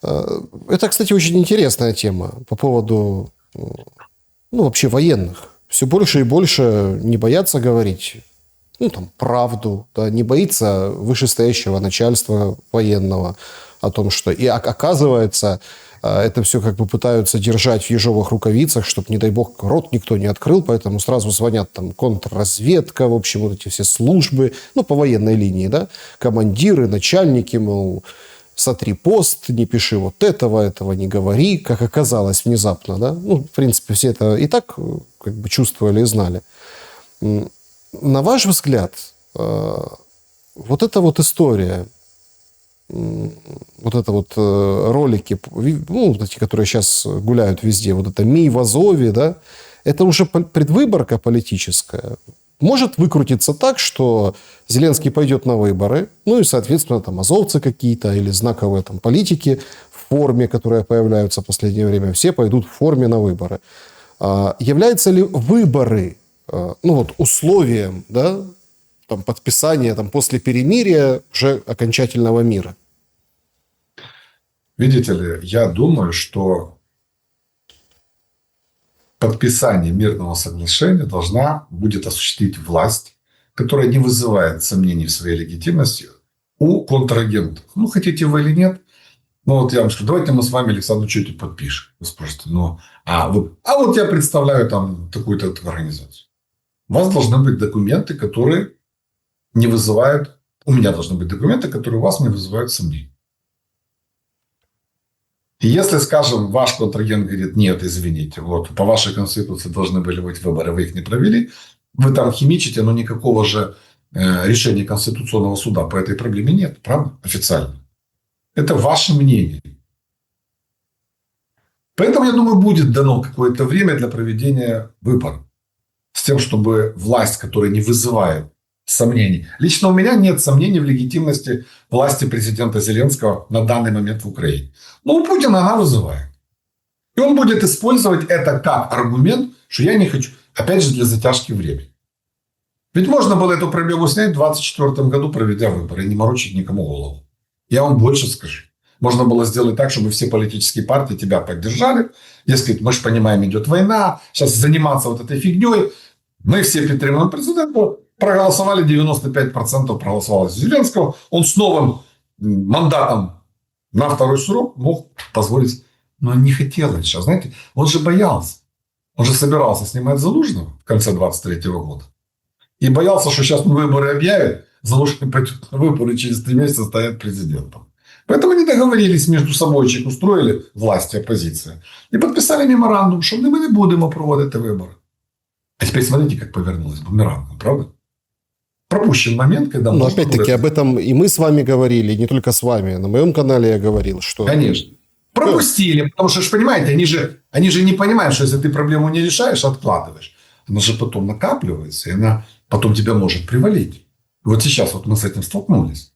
Это, кстати, очень интересная тема по поводу... вообще военных. Все больше и больше не боятся говорить правду, да, не боится вышестоящего начальства военного о том, что... И оказывается, это все как бы пытаются держать в ежовых рукавицах, чтобы, не дай бог, рот никто не открыл, поэтому сразу звонят там контрразведка, в общем, вот эти все службы, по военной линии, да, командиры, начальники, мол, сотри пост, не пиши вот этого не говори, как оказалось внезапно, да. Ну, в принципе, все это и так как бы чувствовали и знали. На ваш взгляд, вот эта вот история, вот это вот ролики, ну, эти, которые сейчас гуляют везде, вот это «Мий в Азове», да, это уже предвыборка политическая. Может выкрутиться так, что Зеленский пойдет на выборы, ну и, соответственно, там азовцы какие-то или знаковые там политики в форме, которые появляются в последнее время, все пойдут в форме на выборы. Являются ли выборы, ну вот, условием, да, там, подписания там, после перемирия уже окончательного мира? Видите ли, я думаю, что подписание мирного соглашения должна будет осуществить власть, которая не вызывает сомнений в своей легитимности у контрагентов. Ну, хотите вы или нет. Ну, вот я вам скажу, давайте мы с вами, Александр, что-то подпишем. Вы спросите, ну, вот я представляю там такую-то организацию. У вас должны быть документы, которые не вызывают... У меня должны быть документы, которые у вас не вызывают сомнений. И если, скажем, ваш контрагент говорит, нет, извините, вот по вашей конституции должны были быть выборы, вы их не провели, вы там химичите, но никакого же решения Конституционного суда по этой проблеме нет, правда? Официально. Это ваше мнение. Поэтому, я думаю, будет дано какое-то время для проведения выборов. С тем, чтобы власть, которая не вызывает сомнений. Лично у меня нет сомнений в легитимности власти президента Зеленского на данный момент в Украине. Но у Путина она вызывает. И он будет использовать это как аргумент, что я не хочу. Опять же, для затяжки времени. Ведь можно было эту проблему снять в 2024 году, проведя выборы, и не морочить никому голову. Я вам больше скажу. Можно было сделать так, чтобы все политические партии тебя поддержали. Дескать, мы же понимаем, идет война. Сейчас заниматься вот этой фигней. Мы все підтримуємо президента. Проголосовали, 95% проголосовало за Зеленского. Он с новым мандатом на второй срок мог позволить. Но он не хотел сейчас. Знаете, он же боялся. Он же собирался снимать Залужного в конце 2023 года. И боялся, что сейчас выборы объявят. Залужный пойдет на выборы и через 3 месяца станет президентом. Поэтому они договорились между собой, устроили власть и оппозиция. И подписали меморандум, что мы не будем проводить выборы. А теперь смотрите, как повернулось бумерангом, правда? Пропущен момент, когда... Но опять-таки об этом и мы с вами говорили, не только с вами. На моем канале я говорил, что... Конечно. Пропустили, потому что, понимаете, они же не понимают, что если ты проблему не решаешь, откладываешь. Она же потом накапливается, и она потом тебя может привалить. И вот сейчас вот мы с этим столкнулись.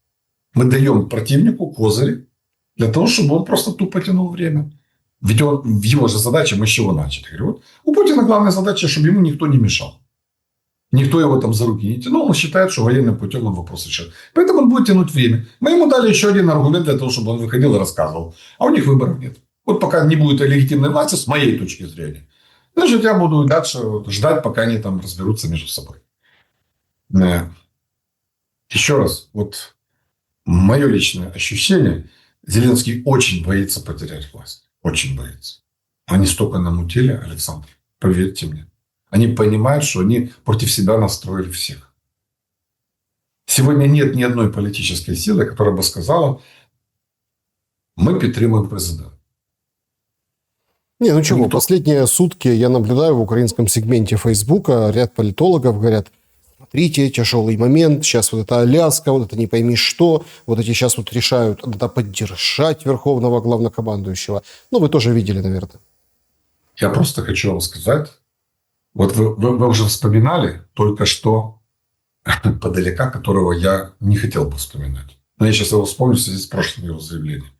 Мы даем противнику козыри для того, чтобы он просто тупо тянул время. Ведь в его же задаче мы с чего начали? Говорю, вот у Путина главная задача, чтобы ему никто не мешал. Никто его там за руки не тянул. Он считает, что военным путем он вопрос решает. Поэтому он будет тянуть время. Мы ему дали еще один аргумент для того, чтобы он выходил и рассказывал. А у них выборов нет. Вот пока не будет легитимной власти, с моей точки зрения, значит, я буду дальше ждать, пока они там разберутся между собой. Еще раз, вот мое личное ощущение, Зеленский очень боится потерять власть. Очень боится. Они столько намутили, Александр, поверьте мне. Они понимают, что они против себя настроили всех. Сегодня нет ни одной политической силы, которая бы сказала, мы підтримуємо президента. Не, ну чего, последние сутки я наблюдаю в украинском сегменте Фейсбука, ряд политологов говорят, смотрите, тяжелый момент, сейчас вот это Аляска, вот это не пойми что, вот эти сейчас вот решают, надо поддержать верховного главнокомандующего. Ну, вы тоже видели, наверное. Я просто хочу вам сказать, вот вы уже вспоминали только что подалека, которого я не хотел бы вспоминать. Но я сейчас его вспомню в связи с прошлым его заявлением.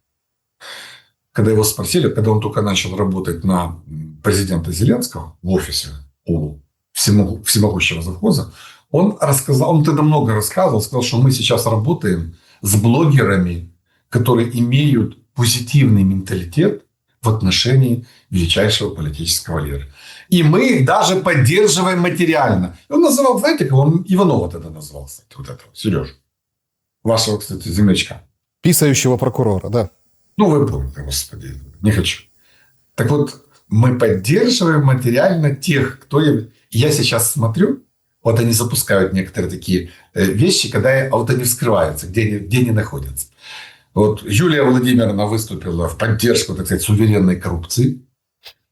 Когда его спросили, когда он только начал работать на президента Зеленского в офисе у всемогущего завхоза, он тогда много рассказывал, сказал, что мы сейчас работаем с блогерами, которые имеют позитивный менталитет в отношении величайшего политического лидера. И мы их даже поддерживаем материально. И он называл, знаете, кого? Он Иванова тогда назвал, кстати, вот этого, Сережу. Вашего, кстати, землячка. Писающего прокурора, да. Ну, вы помните, господи, не хочу. Так вот, мы поддерживаем материально тех, кто... Я сейчас смотрю, вот они запускают некоторые такие вещи, когда вот они вскрываются, где они находятся. Вот Юлия Владимировна выступила в поддержку, так сказать, суверенной коррупции.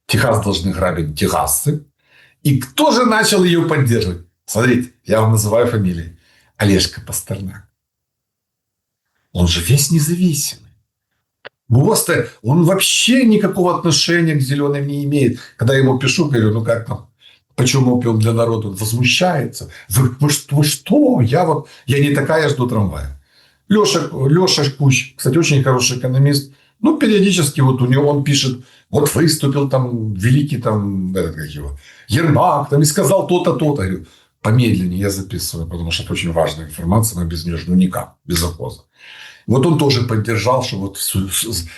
Техас должны грабить техасцы. И кто же начал ее поддерживать? Смотрите, я вам называю фамилии. Олежка Пастернак. Он же весь независимый. Просто он вообще никакого отношения к зеленым не имеет. Когда я ему пишу, говорю, ну как там, почему опиум для народа? Он возмущается. Вы что? Я не такая, жду трамвая. Леша Кущ, кстати, очень хороший экономист. Ну, периодически вот у него он пишет, вот выступил там великий там, как его, Ермак, там и сказал то-то, то-то. Я говорю, помедленнее я записываю, потому что это очень важная информация, но без нее ну никак, без охоза. Вот он тоже поддержал, что вот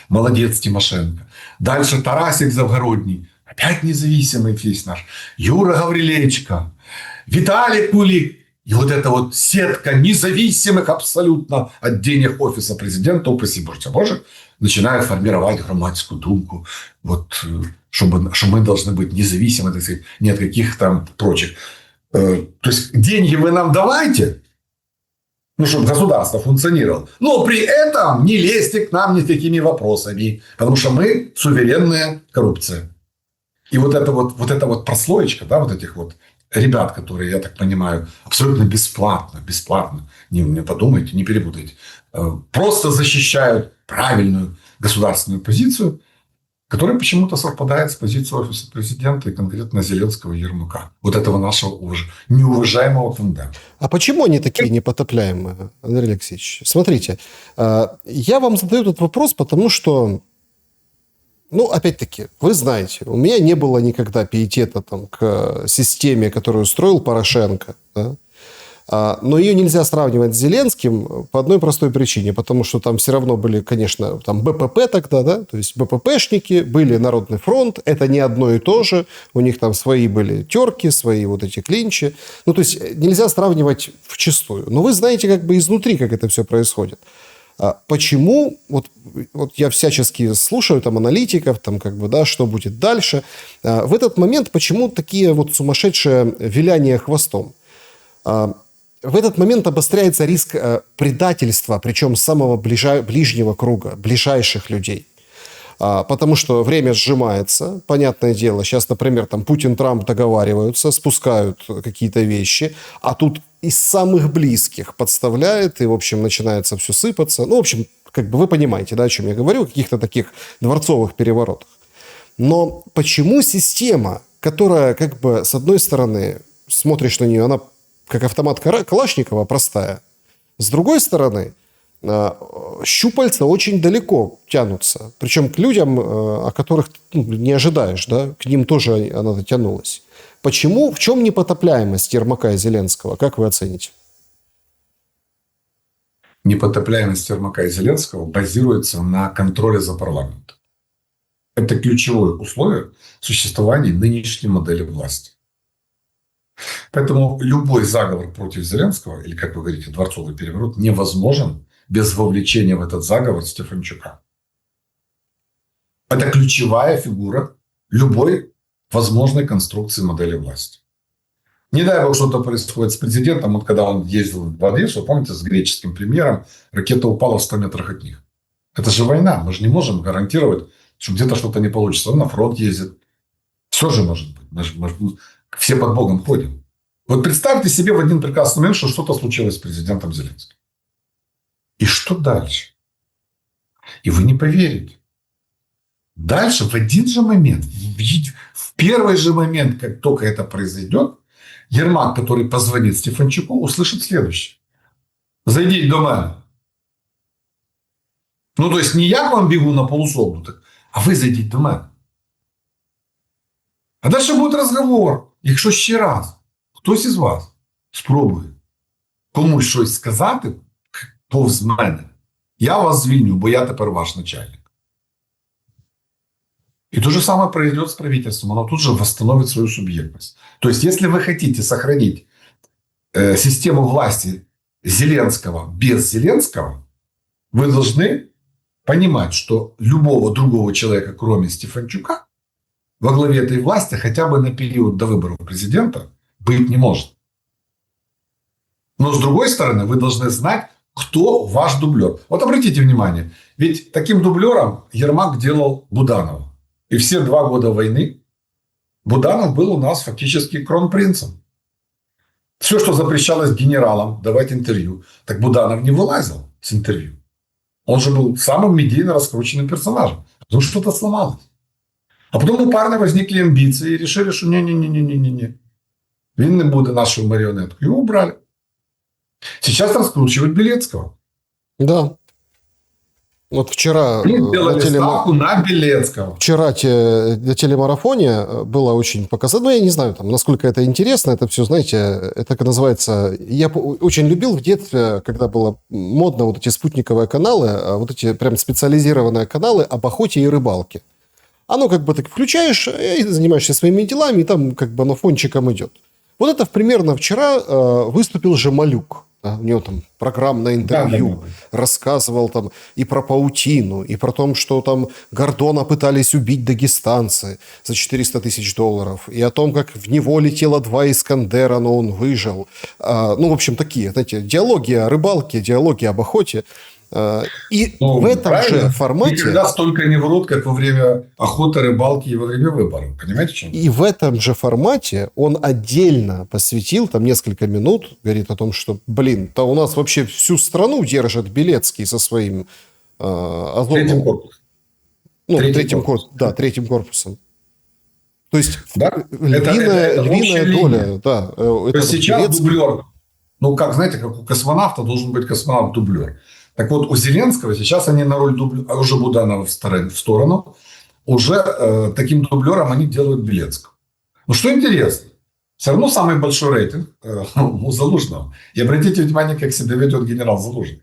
молодец Тимошенко. Дальше Тарасик Завгородний. Опять независимый весь наш. Юра Гаврилечко. Виталий Кулик. И вот эта вот сетка независимых абсолютно от денег офиса президента, упаси Боже, начинает формировать громадскую думку. Вот, чтобы мы должны быть независимы, так сказать, ни от каких там прочих. То есть, деньги вы нам давайте, ну, чтобы государство функционировало. Но при этом не лезьте к нам ни с какими вопросами. Потому что мы суверенная коррупция. И вот эта вот прослоечка, да, вот этих вот ребят, которые, я так понимаю, абсолютно бесплатно, не подумайте, не перепутайте, просто защищают правильную государственную позицию, которая почему-то совпадает с позицией офиса президента и конкретно Зеленского и Ермака. Вот этого нашего неуважаемого тандема. А почему они такие непотопляемые, Андрей Алексеевич? Смотрите, я вам задаю этот вопрос, потому что, ну, опять-таки, вы знаете, у меня не было никогда пиетета там, к системе, которую строил Порошенко, да? Но ее нельзя сравнивать с Зеленским по одной простой причине, потому что там все равно были, конечно, там БПП тогда, да, то есть БППшники, были Народный фронт, это не одно и то же, у них там свои были терки, свои вот эти клинчи, ну, то есть нельзя сравнивать вчистую. Но вы знаете как бы изнутри, как это все происходит. Почему, вот я всячески слушаю там аналитиков, там как бы, да, что будет дальше, в этот момент почему такие вот сумасшедшие виляния хвостом? В этот момент обостряется риск предательства, причем самого ближнего круга, ближайших людей. Потому что время сжимается, понятное дело. Сейчас, например, там Путин, Трамп договариваются, спускают какие-то вещи, а тут из самых близких подставляет, и, в общем, начинается все сыпаться. Ну, в общем, как бы вы понимаете, да, о чем я говорю, о каких-то таких дворцовых переворотах. Но почему система, которая, как бы, с одной стороны, смотришь на нее, она как автомат Калашникова простая. С другой стороны, щупальца очень далеко тянутся. Причем к людям, о которых не ожидаешь, да, к ним тоже она дотянулась. Почему? В чем непотопляемость Ермака и Зеленского? Как вы оцените? Непотопляемость Ермака и Зеленского базируется на контроле за парламентом. Это ключевое условие существования нынешней модели власти. Поэтому любой заговор против Зеленского, или, как вы говорите, дворцовый переворот, невозможен без вовлечения в этот заговор Стефанчука. Это ключевая фигура любой возможной конструкции модели власти. Не дай бог, что-то происходит с президентом. Вот когда он ездил в Одессу, помните, с греческим премьером, ракета упала в 100 метрах от них. Это же война. Мы же не можем гарантировать, что где-то что-то не получится. Он на фронт ездит. Все же может быть. Мы все под Богом ходим. Вот представьте себе в один прекрасный момент, что что-то случилось с президентом Зеленским. И что дальше? И вы не поверите. Дальше в один же момент, в первый же момент, как только это произойдет, Ермак, который позвонит Стефанчуку, услышит следующее. Зайдите до мене. Ну, то есть, не я к вам бегу на полусогнутых, а ви зайдіть до мене. А далі буде розговор. Якщо ще раз хтось із вас спробує комусь щось сказати повз мене, я вас звільню, бо я тепер ваш начальник. И то же самое произойдет с правительством. Оно тут же восстановит свою субъектность. То есть, если вы хотите сохранить систему власти Зеленского без Зеленского, вы должны понимать, что любого другого человека, кроме Стефанчука, во главе этой власти хотя бы на период до выборов президента быть не может. Но с другой стороны, вы должны знать, кто ваш дублер. Вот обратите внимание, ведь таким дублером Ермак делал Буданова. И все 2 года войны Буданов был у нас фактически кронпринцем. Все, что запрещалось генералам давать интервью, так Буданов не вылазил с интервью. Он же был самым медийно раскрученным персонажем. Потому что что-то сломалось. А потом у парня возникли амбиции и решили, что не-не-не-не-не-не. Він не буде нашою марионеткой. Его убрали. Сейчас раскручивают Белецкого. Да. Вот вчера Сделали ставку на Белецкого. Вчера на телемарафоне было очень показано, ну, я не знаю, там, насколько это интересно, это все, знаете, это как называется, я очень любил в детстве, когда было модно вот эти спутниковые каналы, вот эти прям специализированные каналы об охоте и рыбалке. Оно как бы так включаешь и занимаешься своими делами, и там как бы оно фончиком идет. Вот это примерно вчера выступил же Малюк. Да, у него там программное интервью, рассказывал там и про паутину, и про то, что там Гордона пытались убить дагестанцы за $400 000, и о том, как в него летело 2 Искандера, но он выжил. Ну, в общем, такие, знаете, диалоги о рыбалке, диалоги об охоте. И в этом же формате... Никогда столько не врут, как во время охоты, рыбалки и во время выборов. Понимаете, в чем? И в этом же формате он отдельно посвятил там несколько минут, говорит о том, что, то у нас вообще всю страну держит Белецкий со своим Азовом. Третьим корпусом. Ну, третьим корпусом. То есть, да? львиная доля. Да, то есть, сейчас Белецкий... дублер. Ну, как, знаете, как у космонавта должен быть космонавт-дублер. Так вот, у Зеленского сейчас они на роль дублера, а уже Буданова в сторону, уже таким дублером они делают Белецкого. Ну, что интересно, все равно самый большой рейтинг у Залужного. И обратите внимание, как себя ведет генерал Залужный.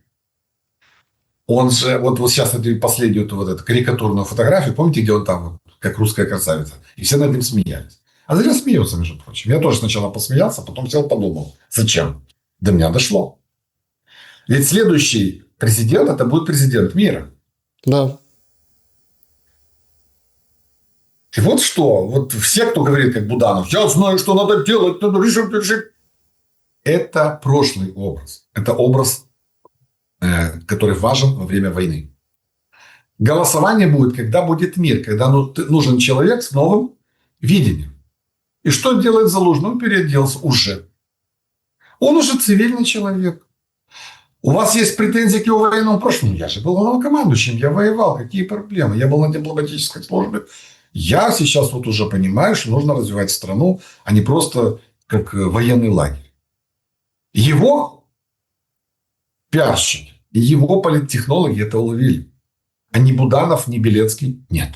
Он же, вот сейчас последнюю вот эту карикатурную фотографию, помните, где он там, как русская красавица, и все над ним смеялись. А зря смеются, между прочим. Я тоже сначала посмеялся, потом сел подумал, зачем? До меня дошло. Ведь следующий президент, это будет президент мира. Да. И вот что, вот все, кто говорит, как Буданов, я знаю, что надо делать, надо решить. Это прошлый образ. Это образ, который важен во время войны. Голосование будет, когда будет мир, когда нужен человек с новым видением. И что делает Залужный? Он переоделся уже. Он уже цивильный человек. У вас есть претензии к его военному прошлому? Я же был главнокомандующим, я воевал. Какие проблемы? Я был на дипломатической службе. Я сейчас вот уже понимаю, что нужно развивать страну, а не просто как военный лагерь. Его пиарщики и его политтехнологи это уловили. А ни Буданов, ни Белецкий нет.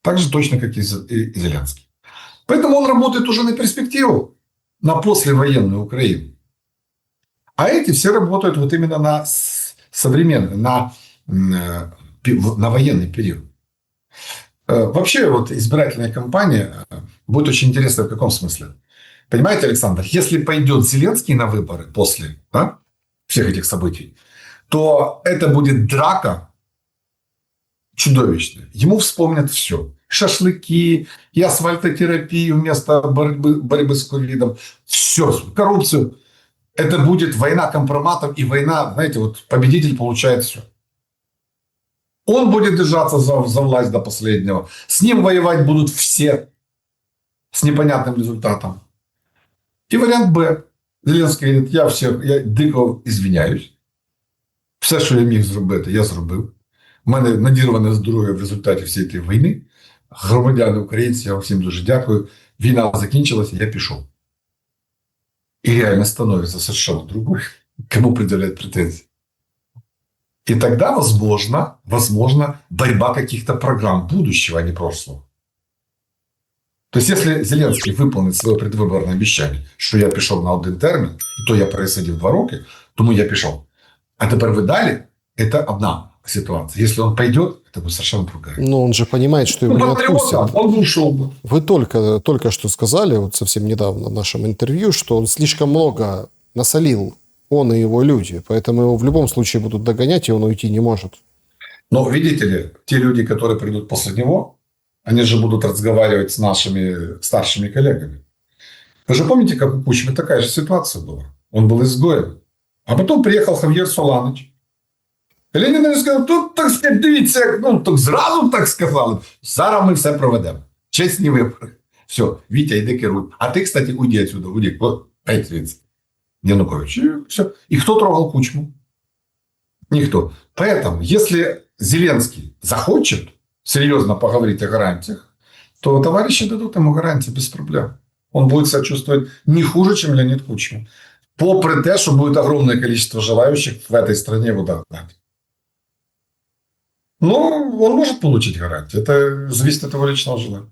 Так же точно, как и Зеленский. Поэтому он работает уже на перспективу, на послевоенную Украину. А эти все работают вот именно на современный, на военный период. Вообще, вот избирательная кампания будет очень интересна в каком смысле? Понимаете, Александр, если пойдет Зеленский на выборы после всех этих событий, то это будет драка чудовищная. Ему вспомнят все. Шашлыки, и асфальтотерапию вместо борьбы с ковидом. Все, коррупцию. Это будет война компроматов и война, знаете, вот победитель получает все. Он будет держаться за власть до последнего. С ним воевать будут все с непонятным результатом. И вариант Б. Зеленський говорить, я дико извиняюсь. Все, що я міг зробити, я зробив. У мене надірване здоров'я в результаті всієї цієї війни. Громадяни українці, я вам всім дуже дякую. Війна закінчилася, я пішов. И реально становится совершенно другой, кому предъявлять претензии. И тогда, возможно, борьба каких-то программ будущего, а не прошлого. То есть, если Зеленский выполнит свое предвыборное обещание, что я пішов на 1 термін, и то я пересадив 2 роки, тому я пішов. А теперь вы дали, это одна ситуация. Если он пойдет, это будет совершенно другая. Но он же понимает, что его не отпустят. Он ушел бы. Вы только что сказали, вот совсем недавно в нашем интервью, что он слишком много насолил, он и его люди. Поэтому его в любом случае будут догонять, и он уйти не может. Но видите ли, те люди, которые придут после него, они же будут разговаривать с нашими старшими коллегами. Вы же помните, как у Кучмы такая же ситуация была? Он был изгоем. А потом приехал Хав'єр Соланыч. І Леонід Ильич сказав, тут, так сказати, дивіться, як, ну, так зразу так сказали. Зараз ми все проведемо. Чесні вибори. Все, Вітя, йди керуй. А ти, кстати, уйди отсюда, уйди. Вот, Янукович. И все. И кто трогал Кучму? Никто. Поэтому, если Зеленский захочет серьезно поговорить о гарантиях, то товарищи дадут ему гарантии без проблем. Он будет себя чувствовать не хуже, чем Леонид Кучма. Попри те, что будет огромное количество желающих в этой стране его догнать. Но он может получить гарантии. Это зависит от его личного желания.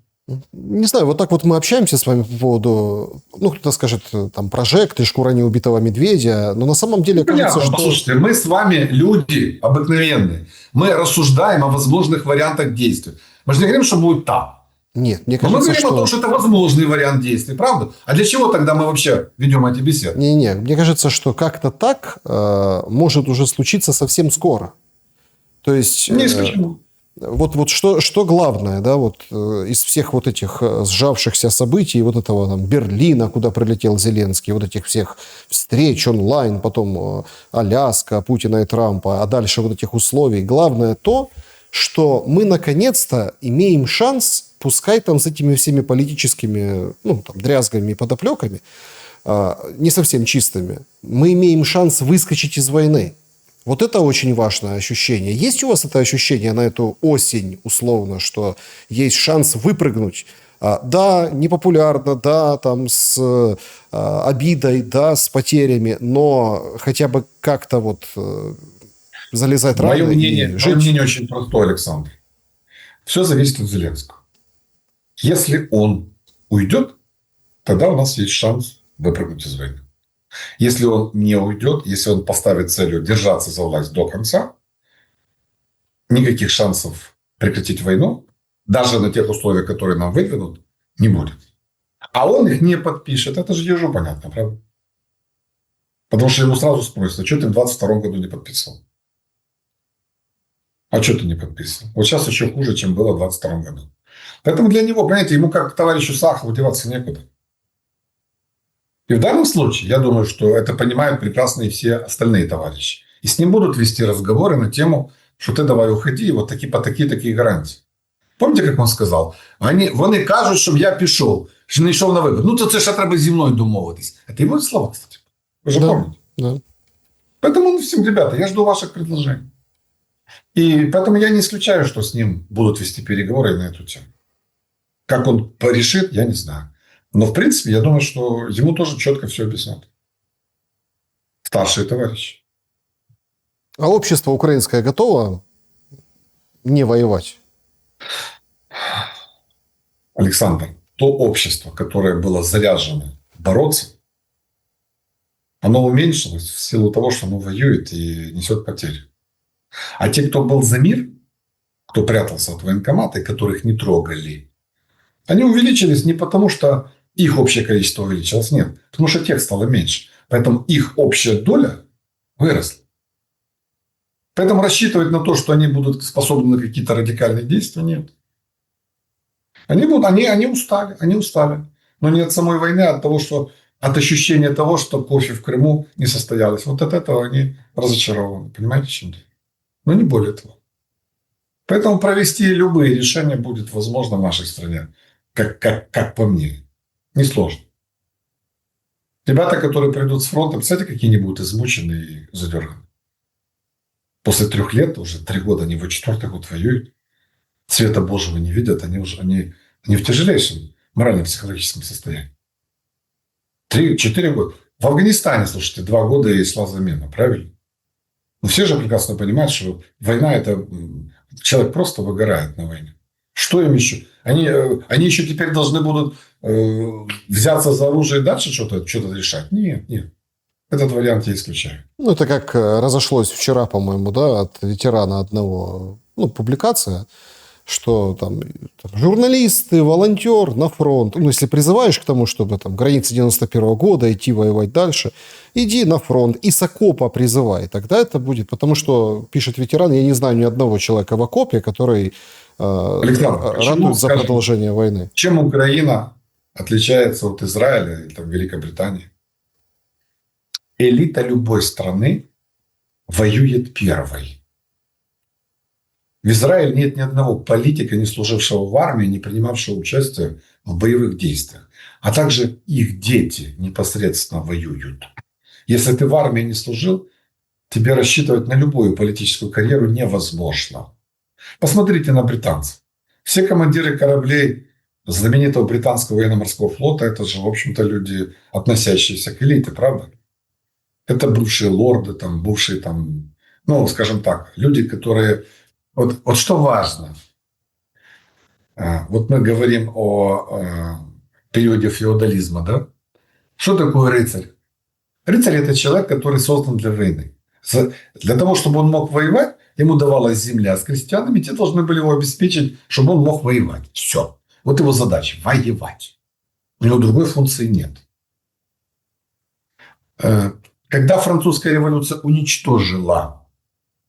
Не знаю, вот так вот мы общаемся с вами по поводу, ну, кто-то скажет, там, прожект и шкура неубитого медведя, но на самом деле кажется, Понятно, что... послушайте, мы с вами люди обыкновенные. Мы рассуждаем о возможных вариантах действий. Мы же не говорим, что будет там. Нет, мне Но мы кажется, говорим что... о том, что это возможный вариант действий, правда? А для чего тогда мы вообще ведем эти беседы? Не-не, мне кажется, что как-то так может уже случиться совсем скоро. То есть... Не исключено. Вот что главное, да, вот из всех вот этих сжавшихся событий, вот этого там Берлина, куда прилетел Зеленский, вот этих всех встреч онлайн, потом Аляска, Путина и Трампа, а дальше вот этих условий, главное то, что мы наконец-то имеем шанс, пускай там с этими всеми политическими, ну, там, дрязгами и подоплеками, не совсем чистыми, мы имеем шанс выскочить из войны. Вот это очень важное ощущение. Есть у вас это ощущение на эту осень, условно, что есть шанс выпрыгнуть? Да, непопулярно, да, там с обидой, да, с потерями, но хотя бы как-то вот залезать рано и жить. Мое мнение очень простое, Александр. Все зависит от Зеленского. Если он уйдет, тогда у нас есть шанс выпрыгнуть из войны. Если он не уйдет, если он поставит целью держаться за власть до конца, никаких шансов прекратить войну, даже на тех условиях, которые нам выдвинут, не будет. А он их не подпишет. Это же ежу понятно, правда? Потому что ему сразу спросят, а что ты в 22 году не подписал? А что ты не подписал? Вот сейчас еще хуже, чем было в 22 году. Поэтому для него, понимаете, ему как товарищу Сахову деваться некуда. И в данном случае, я думаю, что это понимают прекрасно и все остальные товарищи. И с ним будут вести разговоры на тему, что ты давай уходи, вот такие гарантии. Помните, как он сказал? Вони кажуть, щоб я пішов, що не йшов на вибори. Ну, то це ще треба зі мною домовитись. Это его слова, кстати. Вы же помните? Да. Поэтому всем, ребята, я жду ваших предложений. И поэтому я не исключаю, что с ним будут вести переговоры на эту тему. Как он порешит, я не знаю. Но, в принципе, я думаю, что ему тоже четко все объяснят. Старшие товарищи. А общество украинское готово не воевать? Александр, то общество, которое было заряжено бороться, оно уменьшилось в силу того, что оно воюет и несет потери. А те, кто был за мир, кто прятался от военкомата и которых не трогали, они увеличились не потому, что их общее количество увеличилось, нет. Потому что тех стало меньше. Поэтому их общая доля выросла. Поэтому рассчитывать на то, что они будут способны на какие-то радикальные действия, нет. Они устали. Но не от самой войны, а от того, что от ощущения того, что кофе в Крыму не состоялось. Вот от этого они разочарованы. Понимаете, чем дело? Но не более того. Поэтому провести любые решения будет возможно в нашей стране. Как по мне. Несложно. Ребята, которые придут с фронта, представляете, какие они будут измучены и задерганы. После 3 лет, уже 3 года, они в 4-й год воюют. Света Божьего не видят. Они в тяжелейшем морально-психологическом состоянии. 3-4 года. В Афганистане, слушайте, 2 года и шла замена. Правильно? Но все же прекрасно понимают, что война – это человек просто выгорает на войне. Что им еще? Они еще теперь должны будут взяться за оружие и дальше что-то решать? Нет. Этот вариант я исключаю. Ну, это как разошлось вчера, по-моему, да, от ветерана одного, публикация, что там журналисты, волонтер на фронт. Ну, если призываешь к тому, чтобы там границы 91-го года идти воевать дальше, иди на фронт и с окопа призывай. Тогда это будет. Потому что, пишет ветеран, я не знаю ни одного человека в окопе, который ратует за продолжение войны. Чем Украина отличается от Израиля или там, Великобритании? элита любой страны воюет первой. В Израиле нет ни одного политика, не служившего в армии, не принимавшего участие в боевых действиях. А также их дети непосредственно воюют. Если ты в армии не служил, тебе рассчитывать на любую политическую карьеру невозможно. Посмотрите на британцев. Все командиры кораблей знаменитого британского военно-морского флота – это же, в общем-то, люди, относящиеся к элите, правда? Это бывшие лорды, там, бывшие, там, ну, скажем так, люди, которые… Вот что важно. Вот мы говорим о периоде феодализма, да? Что такое рыцарь? Рыцарь – это человек, который создан для войны. Для того, чтобы он мог воевать, ему давалась земля с крестьянами, те должны были его обеспечить, чтобы он мог воевать. Все. Вот его задача – воевать. У него другой функции нет. Когда французская революция уничтожила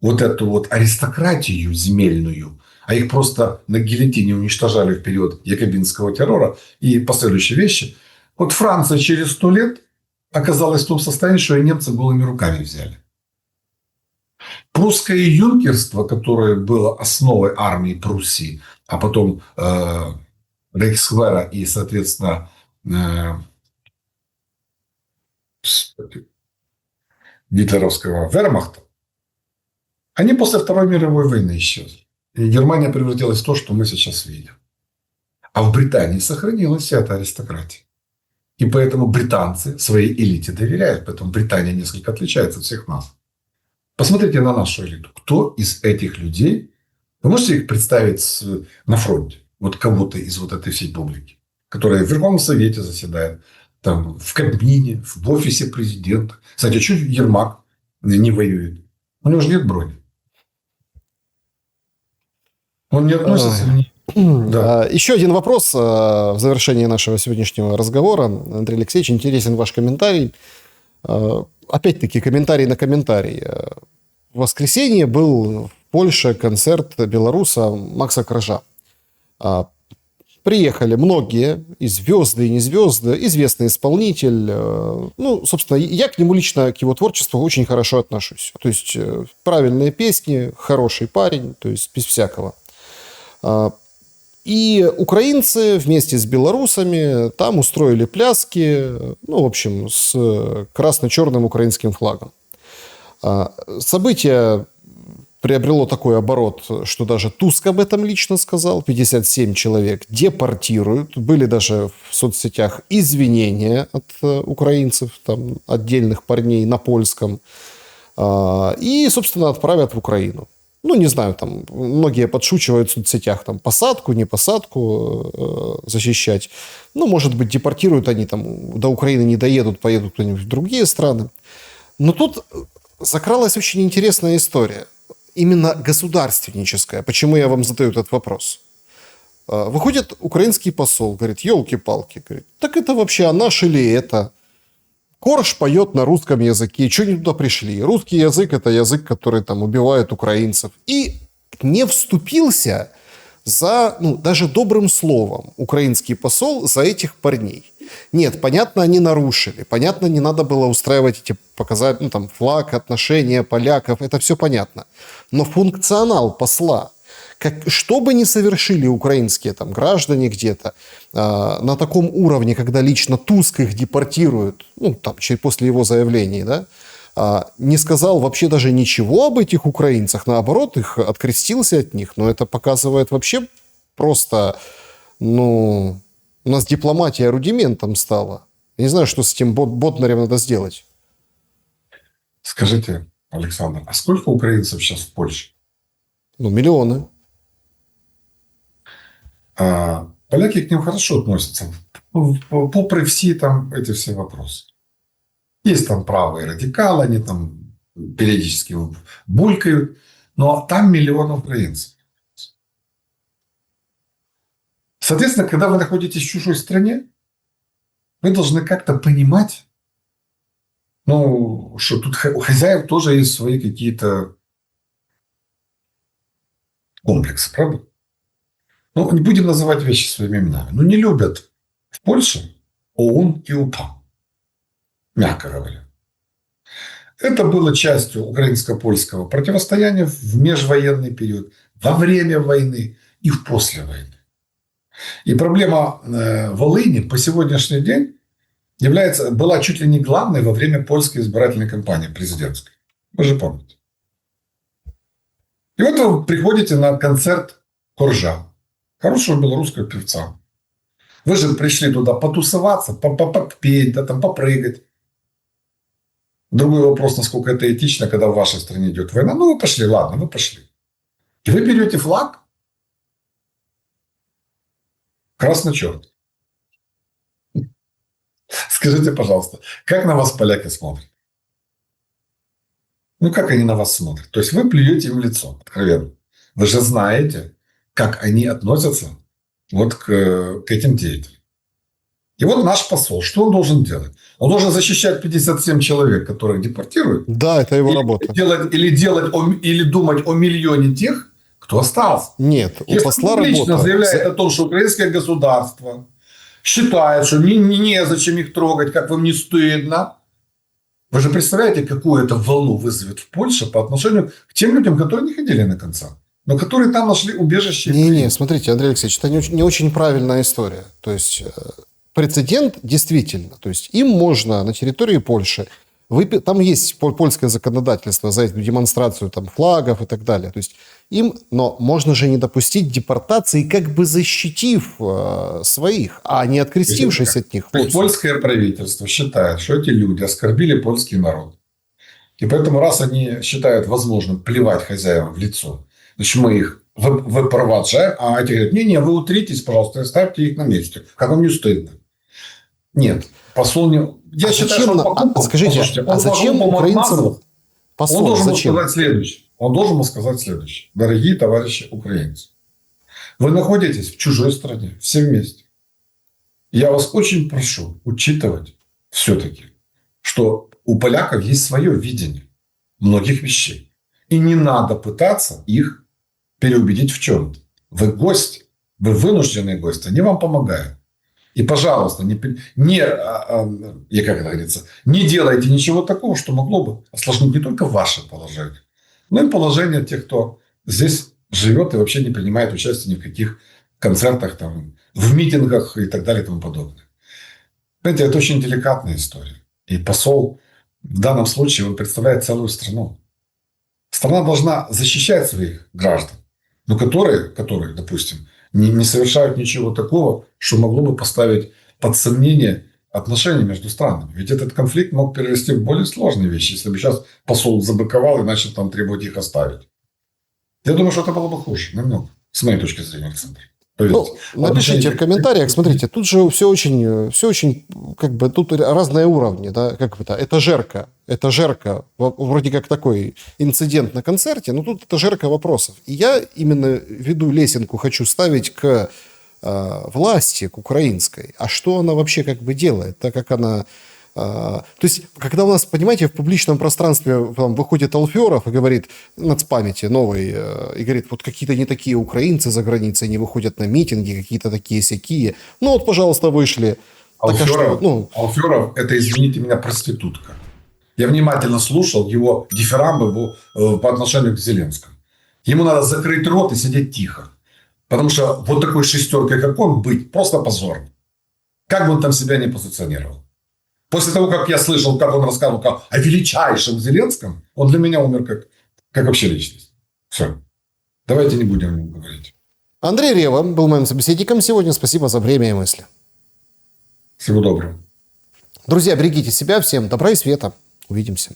вот эту вот аристократию земельную, а их просто на гильотине уничтожали в период якобинского террора и последующие вещи, вот Франция через 100 лет оказалась в том состоянии, что и немцы голыми руками взяли. Прусское юнкерство, которое было основой армии Пруссии, а потом Рейхсвера и, соответственно, гитлеровского вермахта, они после Второй мировой войны исчезли. И Германия превратилась в то, что мы сейчас видим. А в Британии сохранилась вся эта аристократия. И поэтому британцы своей элите доверяют. Поэтому Британия несколько отличается от всех нас. Посмотрите на нашу элиту. Кто из этих людей, вы можете их представить на фронте? Вот кого-то из вот этой всей публики, которая в Верховном Совете заседает, там, в Кабмине, в офисе президента. Кстати, чуть Ермак не воюет. У него же нет брони. Он не относится ни… Да. Еще один вопрос в завершении нашего сегодняшнего разговора. Андрей Алексеевич, интересен ваш комментарий. Опять-таки, комментарий на комментарий. В воскресенье был в Польше концерт белоруса Макса Коржа. Приехали многие, и звезды, и не звезды, известный исполнитель. Ну, собственно, я к нему лично, к его творчеству очень хорошо отношусь. То есть, правильные песни, хороший парень, то есть, без всякого. И украинцы вместе с белорусами там устроили пляски, ну, в общем, с красно-черным украинским флагом. Событие приобрело такой оборот, что даже Туск об этом лично сказал. 57 человек депортируют. Были даже в соцсетях извинения от украинцев, там, отдельных парней на польском. И, собственно, отправят в Украину. Ну, не знаю, там многие подшучивают в соцсетях, там, посадку, не посадку защищать. Ну, может быть, депортируют они, там, до Украины не доедут, поедут куда-нибудь в другие страны. Но тут закралась очень интересная история. Именно государственническая. Почему я вам задаю этот вопрос? Выходит украинский посол, говорит, елки-палки, говорит, так это вообще а наш или это? Корж поет на русском языке. Чего они туда пришли? Русский язык – это язык, который там убивает украинцев. И не вступился за, ну, даже добрым словом украинский посол за этих парней. Нет, понятно, они нарушили. Понятно, не надо было устраивать эти показать, ну, там, флаг, отношения поляков. Это все понятно. Но функционал посла, что бы ни совершили украинские там, граждане где-то на таком уровне, когда лично Туск их депортирует, ну, там, после его заявлений, да, не сказал вообще даже ничего об этих украинцах, наоборот, их открестился от них. Но это показывает вообще просто, ну, у нас дипломатия рудиментом стала. Я не знаю, что с этим Ботнарем надо сделать. Скажите, Александр, а сколько украинцев сейчас в Польше? Ну, миллионы. Поляки к ним хорошо относятся. Попри все там эти все вопросы. Есть там правые радикалы, они там периодически булькают. Но там миллион украинцев. Соответственно, когда вы находитесь в чужой стране, вы должны как-то понимать, ну, что тут у хозяев тоже есть свои какие-то комплексы, правда? Ну, не будем называть вещи своими именами. Ну, не любят в Польше ОУН и УПА. Мягко говоря. Это было частью украинско-польского противостояния в межвоенный период, во время войны и в после войны. И проблема Волыни по сегодняшний день была чуть ли не главной во время польской избирательной кампании президентской. Вы же помните. И вот вы приходите на концерт Коржа, хорошего белорусского певца. Вы же пришли туда потусоваться, попеть, да, там, попрыгать. Другой вопрос, насколько это этично, когда в вашей стране идет война. Ну, вы пошли, ладно, вы пошли. И вы берете флаг красно-черный. Скажите, пожалуйста, как на вас поляки смотрят? Ну, как они на вас смотрят? То есть, вы плюете им в лицо, откровенно. Вы же знаете, как они относятся вот к этим деятелям. И вот наш посол, что он должен делать? Он должен защищать 57 человек, которых депортируют. Да, это его работа. Или думать о миллионе тех, кто остался. Нет, у Если посла он лично работа. заявляет о том, что украинское государство считает, что незачем их трогать, как вам не стыдно. Вы же представляете, какую это волну вызовет в Польше по отношению к тем людям, которые не ходили на концерт, но которые там нашли убежище. Не, смотрите, Андрей Алексеевич, это не очень правильная история. То есть, прецедент действительно. То есть, им можно на территории Польши, там есть польское законодательство за эту демонстрацию там, флагов и так далее. То есть, но можно же не допустить депортации, как бы защитив своих, а не открестившись от них. Польское правительство считает, что эти люди оскорбили польский народ. И поэтому, раз они считают возможным плевать хозяевам в лицо, значит, мы их выпровожаем, а эти говорят, не, вы утритесь, пожалуйста, и оставьте их на месте. Как вам не стыдно? Нет, посол не... Я считаю, что скажите, зачем украинцам посол? Он должен сказать следующее. Он должен сказать следующее. Дорогие товарищи украинцы, вы находитесь в чужой стране, все вместе. Я вас очень прошу учитывать все-таки, что у поляков есть свое видение многих вещей. И не надо пытаться их переубедить в чем-то. Вы гости, вы вынужденные гости, они вам помогают. И, пожалуйста, не делайте ничего такого, что могло бы осложнить не только ваше положение, но и положение тех, кто здесь живет и вообще не принимает участие ни в каких концертах, там, в митингах и так далее и тому подобное. Понимаете, это очень деликатная история. И посол в данном случае он представляет целую страну. Страна должна защищать своих граждан, но которые, допустим, не совершают ничего такого, что могло бы поставить под сомнение отношения между странами. Ведь этот конфликт мог перерасти в более сложные вещи, если бы сейчас посол забыковал и начал там требовать их оставить. Я думаю, что это было бы хуже, намного, с моей точки зрения, Александр. Напишите в комментариях, смотрите, тут же все очень, как бы, тут разные уровни, да, как это, этажерка, вроде как такой инцидент на концерте, но тут этажерка вопросов. И я именно веду лесенку хочу ставить к власти, к украинской. А что она вообще как бы делает, так как она... То есть, когда у нас, понимаете, в публичном пространстве там, выходит Алферов и говорит, нацпамяти новый, и говорит, вот какие-то не такие украинцы за границей не выходят на митинги, какие-то такие-сякие. Ну вот, пожалуйста, вышли. Алферов, это, извините меня, проститутка. Я внимательно слушал его дифирамбы по отношению к Зеленскому. Ему надо закрыть рот и сидеть тихо. Потому что вот такой шестеркой, как он, быть просто позорно. Как бы он там себя не позиционировал. После того, как я слышал, как он рассказывал о величайшем Зеленском, он для меня умер как вообще личность. Все. Давайте не будем о нем говорить. Андрей Рева был моим собеседником сегодня. Спасибо за время и мысли. Всего доброго. Друзья, берегите себя. Всем добра и света. Увидимся.